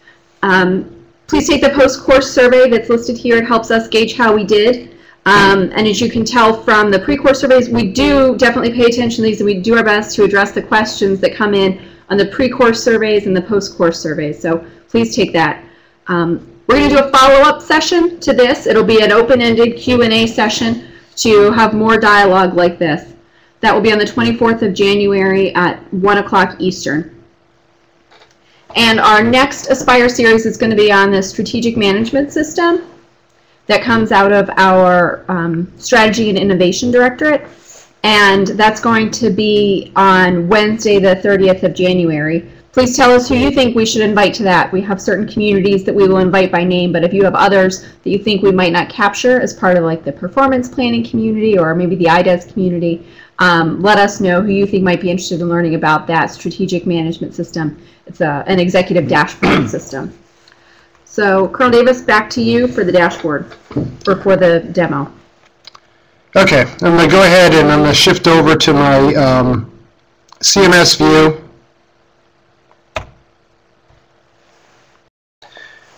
Please take the post-course survey that's listed here. It helps us gauge how we did. And as you can tell from the pre-course surveys, we do definitely pay attention to these, and we do our best to address the questions that come in on the pre-course surveys and the post-course surveys. So please take that. We're going to do a follow-up session to this. It'll be an open-ended Q&A session to have more dialogue like this. That will be on the 24th of January at 1 o'clock Eastern. And our next Aspire series is going to be on the strategic management system that comes out of our Strategy and Innovation Directorate. And that's going to be on Wednesday, the 30th of January. Please tell us who you think we should invite to that. We have certain communities that we will invite by name, but if you have others that you think we might not capture as part of like the performance planning community or maybe the IDES community, let us know who you think might be interested in learning about that strategic management system. It's an executive dashboard system. So Colonel Davis, back to you for the dashboard, or for the demo. Okay, I'm going to go ahead and I'm going to shift over to my CMS view.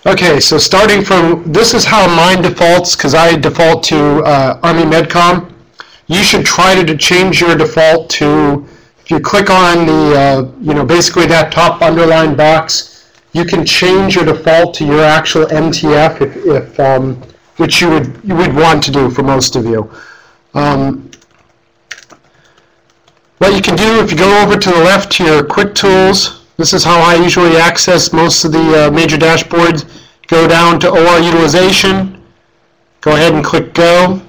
Okay, so starting from, this is how mine defaults, because I default to Army MedCom. You should try to change your default to, if you click on the, basically that top underlined box, you can change your default to your actual MTF, which you would want to do for most of you. What you can do, if you go over to the left to your quick tools, this is how I usually access most of the major dashboards. Go down to OR utilization, go ahead and click go.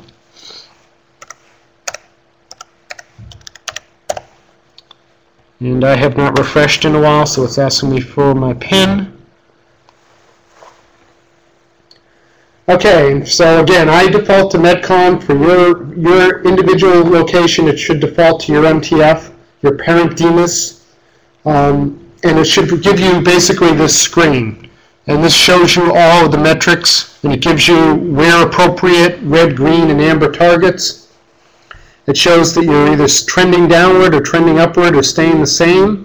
And I have not refreshed in a while, so it's asking me for my PIN. Okay, so again, I default to MedCom. For your individual location, it should default to your MTF, your parent DEMIS, and it should give you basically this screen. And this shows you all of the metrics, and it gives you where appropriate red, green, and amber targets. It shows that you're either trending downward or trending upward or staying the same.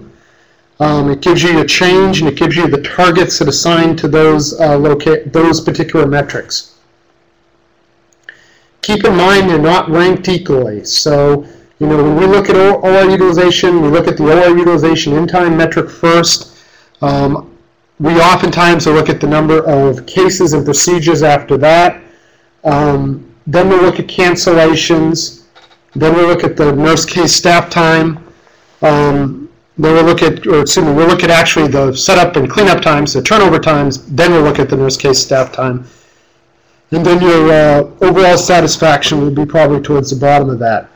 It gives you your change, and it gives you the targets that assign to those particular metrics. Keep in mind they're not ranked equally. So, when we look at OR utilization, we look at the OR utilization in time metric first. We oftentimes will look at the number of cases and procedures after that. Then we'll look at cancellations. Then we'll look at the nurse case staff time. Then we'll look at, we'll look at actually the setup and cleanup times, the turnover times. Then we'll look at the nurse case staff time. And then your overall satisfaction will be probably towards the bottom of that.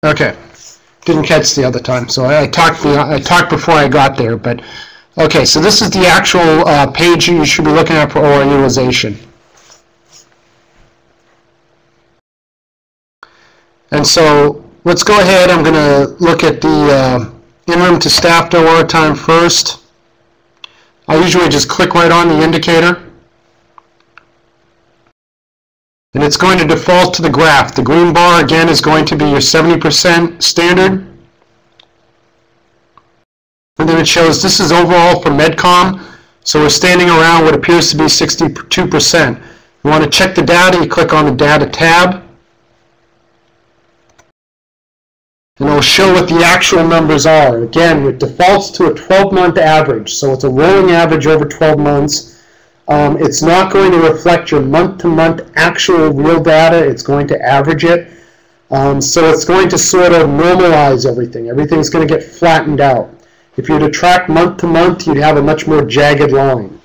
Okay. Didn't catch the other time, so I talked before I got there. But okay, so this is the actual page you should be looking at for OR utilization. And so let's go ahead. I'm going to look at the interim to staffed OR time first. I usually just click right on the indicator. And it's going to default to the graph. The green bar, again, is going to be your 70% standard. And then it shows this is overall for MedCom. So we're standing around what appears to be 62%. You want to check the data, you click on the Data tab. And it'll show what the actual numbers are. Again, it defaults to a 12-month average. So it's a rolling average over 12 months. It's not going to reflect your month-to-month actual real data. It's going to average it. So it's going to sort of normalize everything. Everything's going to get flattened out. If you were to track month to month, you'd have a much more jagged line.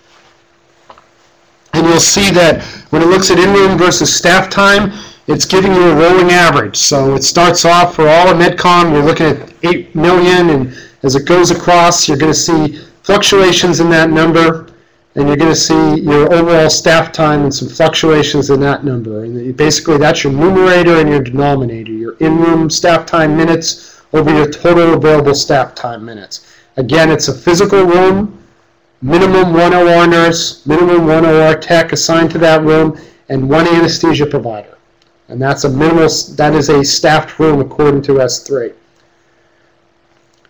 And you'll see that when it looks at in-room versus staff time, it's giving you a rolling average. So it starts off for all of MedCom, you're looking at 8 million, and as it goes across, you're going to see fluctuations in that number, and you're going to see your overall staff time and some fluctuations in that number. And basically, that's your numerator and your denominator, your in-room staff time minutes over your total available staff time minutes. Again, it's a physical room, minimum 1 OR nurse, minimum 1 OR tech assigned to that room, and 1 anesthesia provider. And that's a minimal, that is a staffed room according to S3.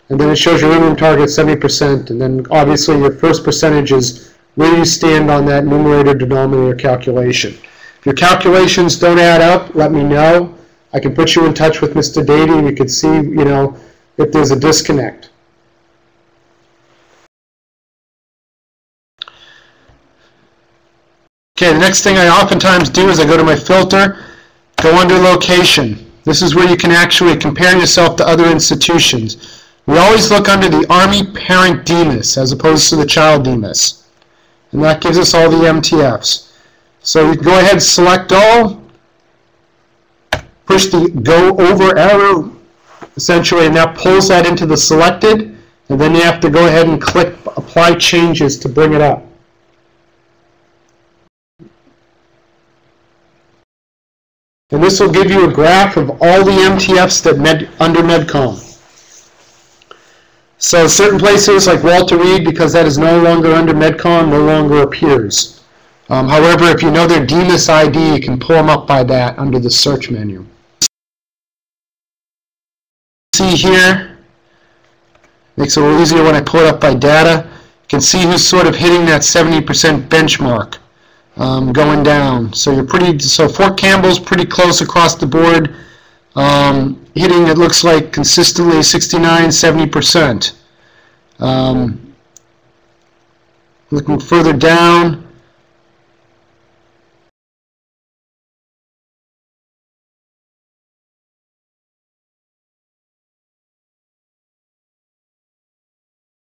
And then it shows your in-room target 70%, and then obviously your first percentage is where you stand on that numerator-denominator calculation. If your calculations don't add up, let me know. I can put you in touch with Mr. Dady, and you can see, you know, if there's a disconnect. Okay, the next thing I oftentimes do is I go to my filter, go under location. This is where you can actually compare yourself to other institutions. We always look under the Army parent DMIS as opposed to the child DMIS. And that gives us all the MTFs. So you can go ahead and select all, push the go over arrow, essentially, and that pulls that into the selected, and then you have to go ahead and click apply changes to bring it up. And this will give you a graph of all the MTFs that under MedCom. So certain places like Walter Reed, because that is no longer under MedCom, no longer appears. However, if you know their DMIS ID, you can pull them up by that under the search menu. See here, makes it a little easier when I pull it up by data. You can see who's sort of hitting that 70% benchmark. Going down. So you're Fort Campbell's pretty close across the board, hitting, it looks like, consistently 69, 70%. Looking further down,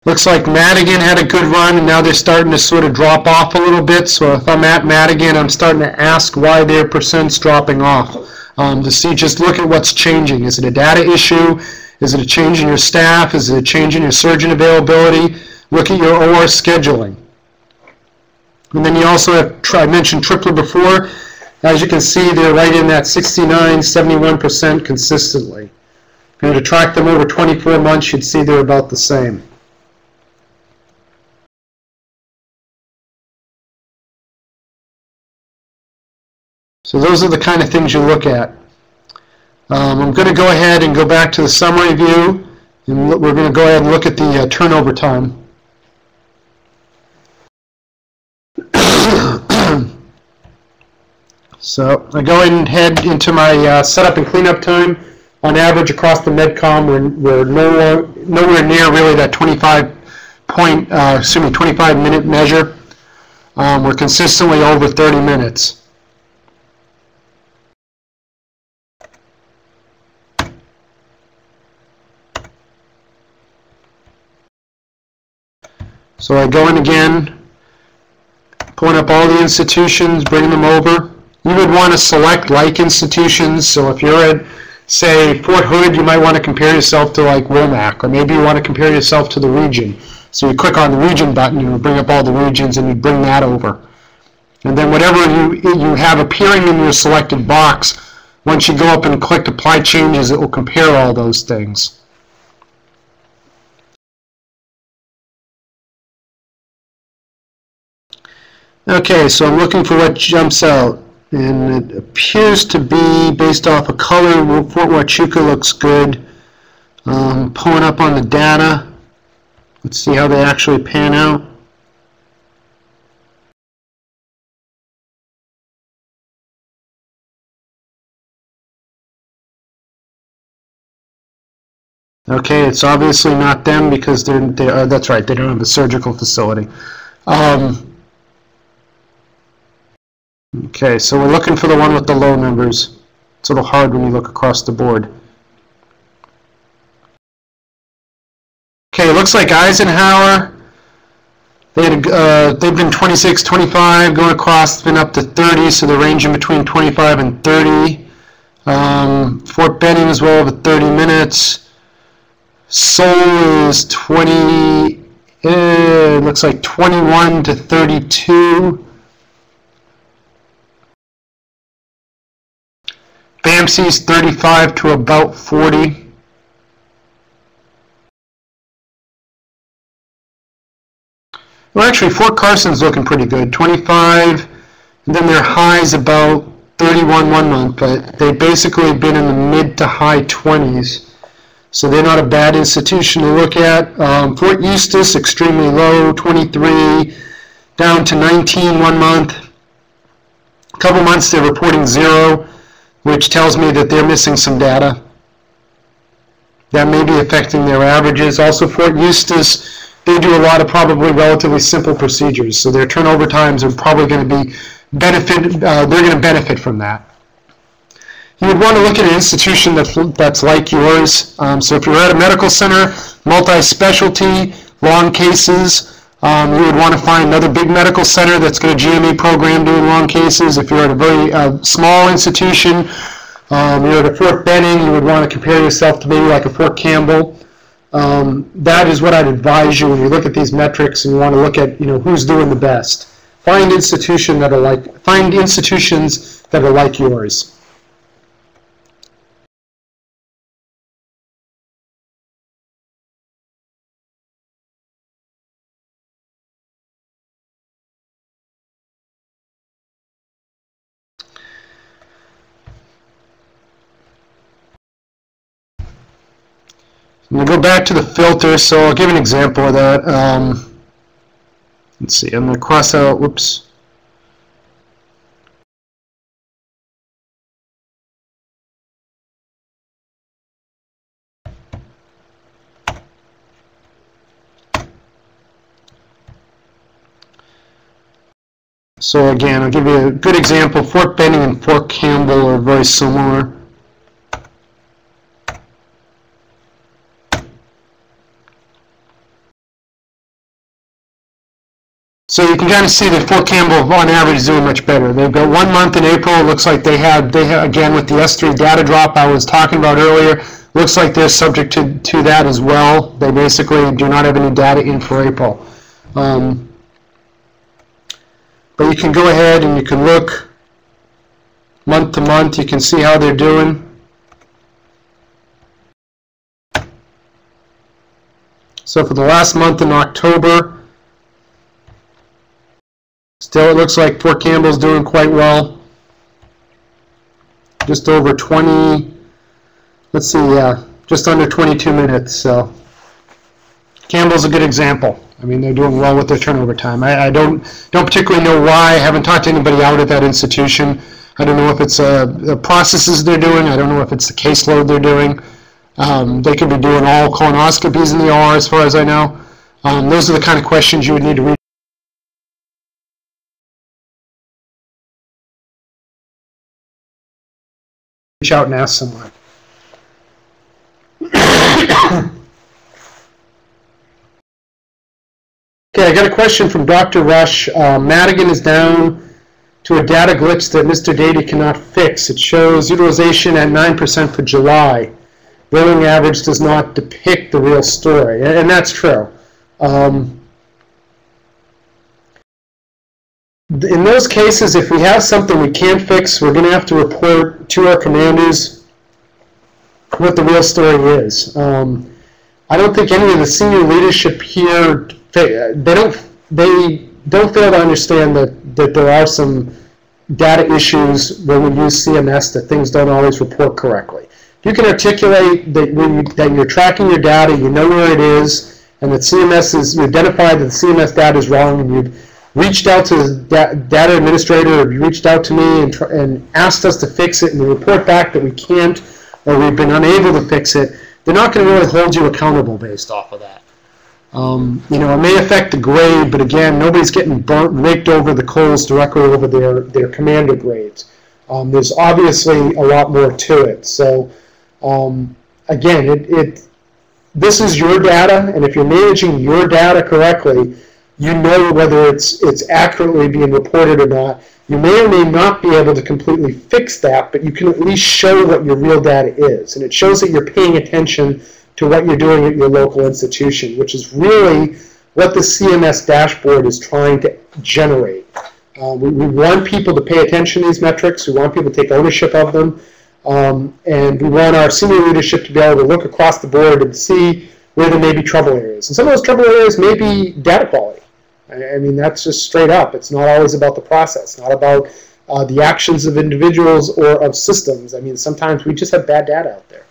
looks like Madigan had a good run, and now they're starting to sort of drop off a little bit. So if I'm at Madigan, I'm starting to ask why their percent's dropping off. To see, just look at what's changing. Is it a data issue? Is it a change in your staff? Is it a change in your surgeon availability? Look at your OR scheduling. And then you also have, I mentioned Tripler before. As you can see, they're right in that 69, 71% consistently. If you were to track them over 24 months, you'd see they're about the same. So those are the kind of things you look at. I'm going to go ahead and go back to the summary view, and we're going to go ahead and look at the turnover time. So I go ahead into my setup and cleanup time. On average across the MedCom, we're nowhere near really that 25-minute measure. We're consistently over 30 minutes. So I go in again, pulling up all the institutions, bringing them over. You would want to select like institutions. So if you're at, say, Fort Hood, you might want to compare yourself to like Womack, or maybe you want to compare yourself to the region. So you click on the region button, you bring up all the regions, and you bring that over. And then whatever you have appearing in your selected box, once you go up and click apply changes, it will compare all those things. Okay, so I'm looking for what jumps out, and it appears to be based off of color. Fort Huachuca looks good. Pulling up on the data. Let's see how they actually pan out. Okay, it's obviously not them because that's right, they don't have a surgical facility. Okay, so we're looking for the one with the low numbers. It's a little hard when you look across the board. Okay, it looks like Eisenhower, they've been 26, 25, going across, been up to 30, so they're ranging between 25 and 30. Fort Benning as well over 30 minutes. Seoul is 20, it looks like 21 to 32. BAMC's 35 to about 40. Well, actually, Fort Carson's looking pretty good, 25, and then their high's about 31 1 month, but they've basically been in the mid to high 20s, so they're not a bad institution to look at. Fort Eustis, extremely low, 23, down to 19 1 month. A couple months they're reporting 0, which tells me that they're missing some data. That may be affecting their averages. Also, Fort Eustis, they do a lot of probably relatively simple procedures, so their turnover times are probably going to be they're going to benefit from that. You would want to look at an institution that's like yours. So if you're at a medical center, multi-specialty, long cases, you would want to find another big medical center that's got a GME program doing long cases. If you're at a very small institution, you're at a Fort Benning, you would want to compare yourself to maybe like a Fort Campbell. That is what I'd advise you when you look at these metrics and you want to look at, who's doing the best. Find institutions that are like yours. I'm going to go back to the filter, so I'll give an example of that. Let's see, I'm going to cross out, whoops. So again, I'll give you a good example. Fort Benning and Fort Campbell are very similar. So you can kind of see that Fort Campbell, on average, is doing much better. They've got 1 month in April. It looks like they have again, with the S3 data drop I was talking about earlier, looks like they're subject to that as well. They basically do not have any data in for April. But you can go ahead and you can look month to month. You can see how they're doing. So for the last month in October, still, it looks like Fort Campbell's doing quite well. Just over 20, let's see, yeah, just under 22 minutes. So Campbell's a good example. I mean, they're doing well with their turnover time. I don't particularly know why. I haven't talked to anybody out at that institution. I don't know if it's the processes they're doing. I don't know if it's the caseload they're doing. They could be doing all colonoscopies in the OR, as far as I know. Those are the kind of questions you would need to reach out and ask someone. Okay, I got a question from Dr. Rush. Madigan is down to a data glitch that Mr. Dady cannot fix. It shows utilization at 9% for July. Billing average does not depict the real story, and that's true. In those cases, if we have something we can't fix, we're going to have to report to our commanders what the real story is. I don't think any of the senior leadership here, they don't fail to understand that there are some data issues when we use CMS, that things don't always report correctly. If you can articulate that you're tracking your data, you know where it is, and that you identified that the CMS data is wrong, and you've reached out to the data administrator, or you reached out to me and asked us to fix it, and you report back that we can't, or we've been unable to fix it, they're not going to really hold you accountable based off of that. It may affect the grade, but again, nobody's getting raked over the coals directly over their commander grades. There's obviously a lot more to it. So again, this is your data, and if you're managing your data correctly, you know whether it's accurately being reported or not. You may or may not be able to completely fix that, but you can at least show what your real data is. And it shows that you're paying attention to what you're doing at your local institution, which is really what the CMS Dashboard is trying to generate. We want people to pay attention to these metrics. We want people to take ownership of them. And we want our senior leadership to be able to look across the board and see where there may be trouble areas. And some of those trouble areas may be data quality. I mean, that's just straight up. It's not always about the process, not about the actions of individuals or of systems. I mean, sometimes we just have bad data out there.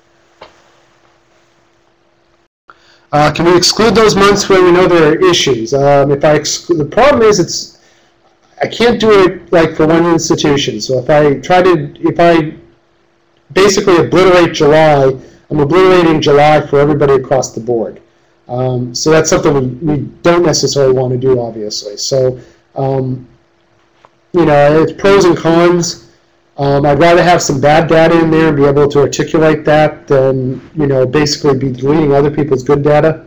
Can we exclude those months where we know there are issues? If I exclude, the problem is I can't do it like for one institution. So if I basically obliterate July, I'm obliterating July for everybody across the board. So that's something we don't necessarily want to do, obviously. So, you know, it's pros and cons. I'd rather have some bad data in there and be able to articulate that than, you know, basically be deleting other people's good data.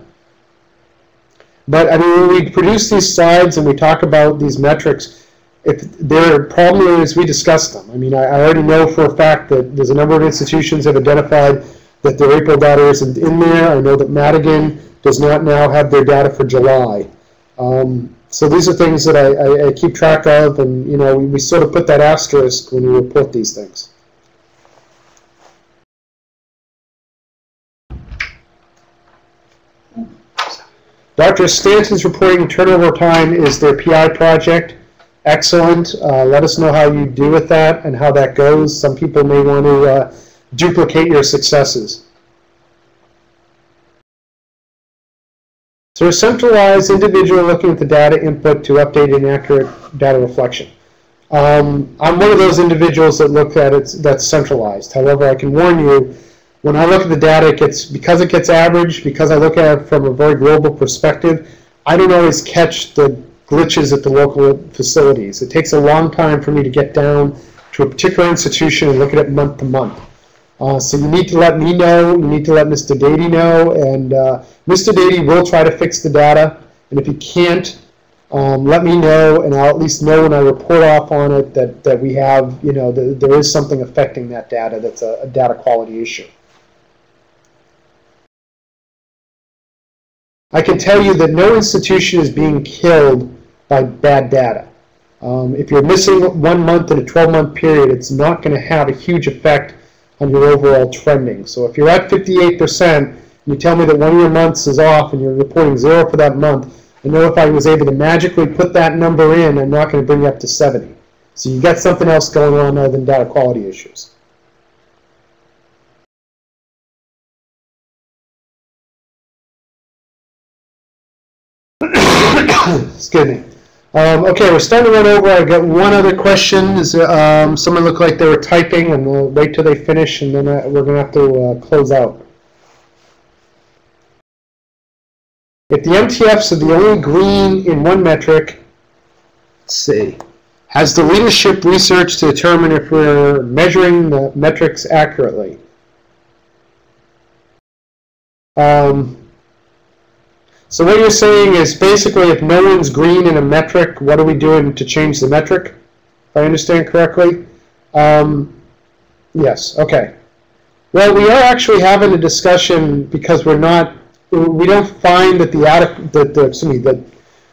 But, I mean, when we produce these slides and we talk about these metrics, if there are problem areas, we discuss them. I mean, I already know for a fact that there's a number of institutions that have identified that their April data isn't in there. I know that Madigan does not now have their data for July. So these are things that I keep track of, and you know, we sort of put that asterisk when we report these things. Dr. Stanton's reporting turnover time is their PI project. Excellent. Let us know how you do with that and how that goes. Some people may want to duplicate your successes. So a centralized individual looking at the data input to update inaccurate data reflection. I'm one of those individuals that look at it that's centralized. However, I can warn you, when I look at the data, because it gets averaged, because I look at it from a very global perspective, I don't always catch the glitches at the local facilities. It takes a long time for me to get down to a particular institution and look at it month to month. So you need to let me know, you need to let Mr. Dady know, and Mr. Dady will try to fix the data, and if he can't, let me know, and I'll at least know when I report off on it that we have, you know, there is something affecting that data that's a data quality issue. I can tell you that no institution is being killed by bad data. If you're missing 1 month in a 12-month period, it's not going to have a huge effect on your overall trending. So if you're at 58%, and you tell me that one of your months is off and you're reporting 0 for that month, I know if I was able to magically put that number in, I'm not going to bring you up to 70. So you got something else going on other than data quality issues. Excuse me. Okay, we're starting to run over. I got one other question. Someone looked like they were typing, and we'll wait till they finish, and then we're going to have to close out. If the MTFs are the only green in one metric, let's see, has the leadership research to determine if we're measuring the metrics accurately? So what you're saying is basically if no one's green in a metric, what are we doing to change the metric? If I understand correctly? Yes, okay. Well, we are actually having a discussion because we don't find that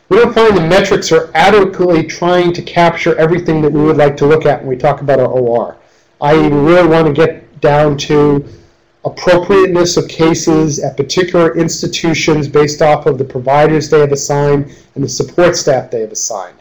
we don't find the metrics are adequately trying to capture everything that we would like to look at when we talk about our OR. I really want to get down to appropriateness of cases at particular institutions based off of the providers they have assigned and the support staff they have assigned.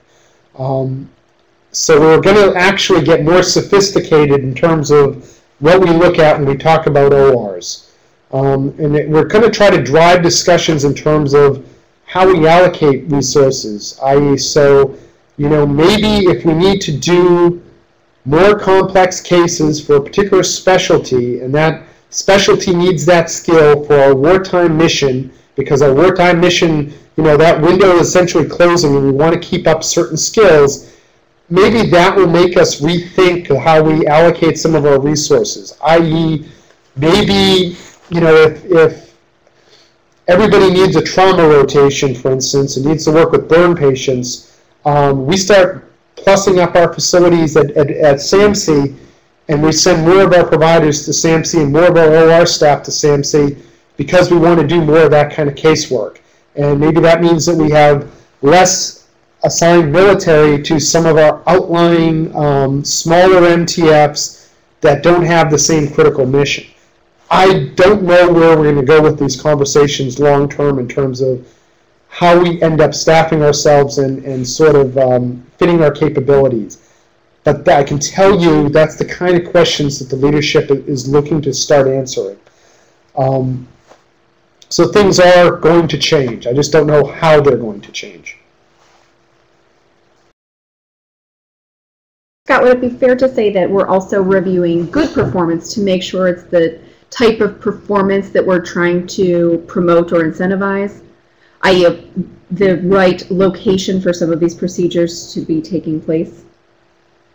So we're going to actually get more sophisticated in terms of what we look at when we talk about ORs. And we're going to try to drive discussions in terms of how we allocate resources, i.e. so, you know, maybe if we need to do more complex cases for a particular specialty, and that specialty needs that skill for our wartime mission, because our wartime mission, you know, that window is essentially closing and we want to keep up certain skills, maybe that will make us rethink how we allocate some of our resources, i.e. maybe, you know, if everybody needs a trauma rotation, for instance, and needs to work with burn patients, we start plussing up our facilities at SAMC, and we send more of our providers to SAMC and more of our OR staff to SAMC because we want to do more of that kind of casework. And maybe that means that we have less assigned military to some of our outlying smaller MTFs that don't have the same critical mission. I don't know where we're going to go with these conversations long term in terms of how we end up staffing ourselves and sort of fitting our capabilities. But I can tell you that's the kind of questions that the leadership is looking to start answering. So things are going to change. I just don't know how they're going to change. Scott, would it be fair to say that we're also reviewing good performance to make sure it's the type of performance that we're trying to promote or incentivize, i.e. the right location for some of these procedures to be taking place?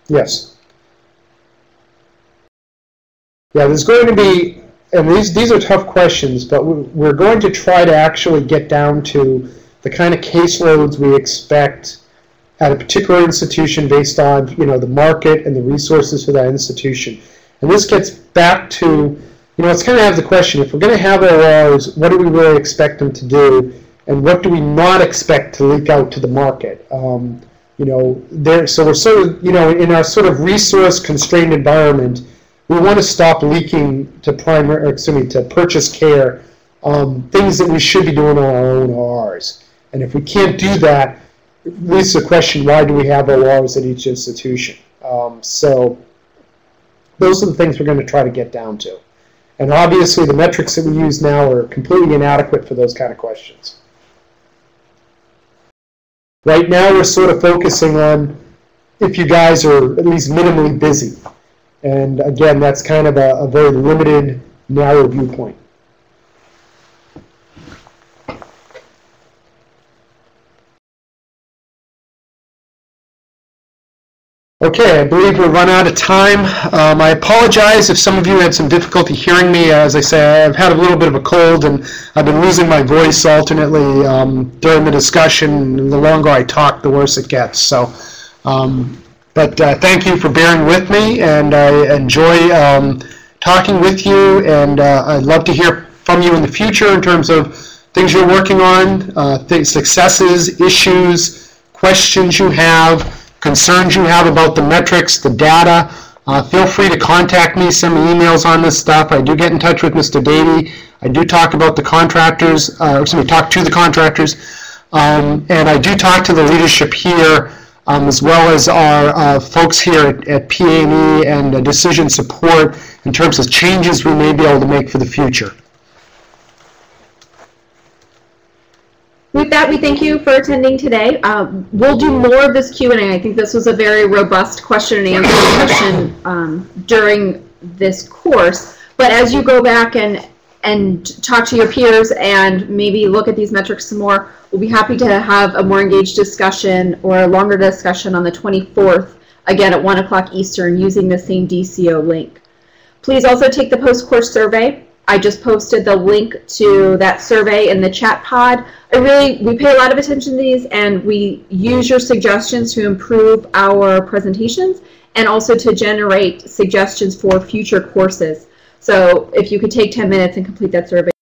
Yes. Yeah, there's going to be, and these are tough questions, but we're going to try to actually get down to the kind of caseloads we expect at a particular institution based on, the market and the resources for that institution. And this gets back to, it's kind of have the question, if we're going to have ORs, what do we really expect them to do, and what do we not expect to leak out to the market? So we're sort of, in our sort of resource-constrained environment, we want to stop leaking to to purchase care, things that we should be doing on our own ORs. And if we can't do that, it leads to the question, why do we have ORs at each institution? So those are the things we're going to try to get down to. And obviously the metrics that we use now are completely inadequate for those kind of questions. Right now we're sort of focusing on if you guys are at least minimally busy. And again, that's kind of a very limited, narrow viewpoint. Okay, I believe we've run out of time. I apologize if some of you had some difficulty hearing me. As I say, I've had a little bit of a cold and I've been losing my voice alternately during the discussion. The longer I talk, the worse it gets. So, but thank you for bearing with me, and I enjoy talking with you, and I'd love to hear from you in the future in terms of things you're working on, successes, issues, questions you have, concerns you have about the metrics, the data. Feel free to contact me, send me emails on this stuff. I do get in touch with Mr. Davey. I do talk about the contractors, talk to the contractors, and I do talk to the leadership here, as well as our folks here at PA&E and decision support in terms of changes we may be able to make for the future. With that, we thank you for attending today. We'll do more of this Q&A. I think this was a very robust question and answer session during this course. But as you go back and talk to your peers and maybe look at these metrics some more, we'll be happy to have a more engaged discussion or a longer discussion on the 24th, again at 1 o'clock Eastern, using the same DCO link. Please also take the post-course survey. I just posted the link to that survey in the chat pod. We pay a lot of attention to these, and we use your suggestions to improve our presentations and also to generate suggestions for future courses. So if you could take 10 minutes and complete that survey.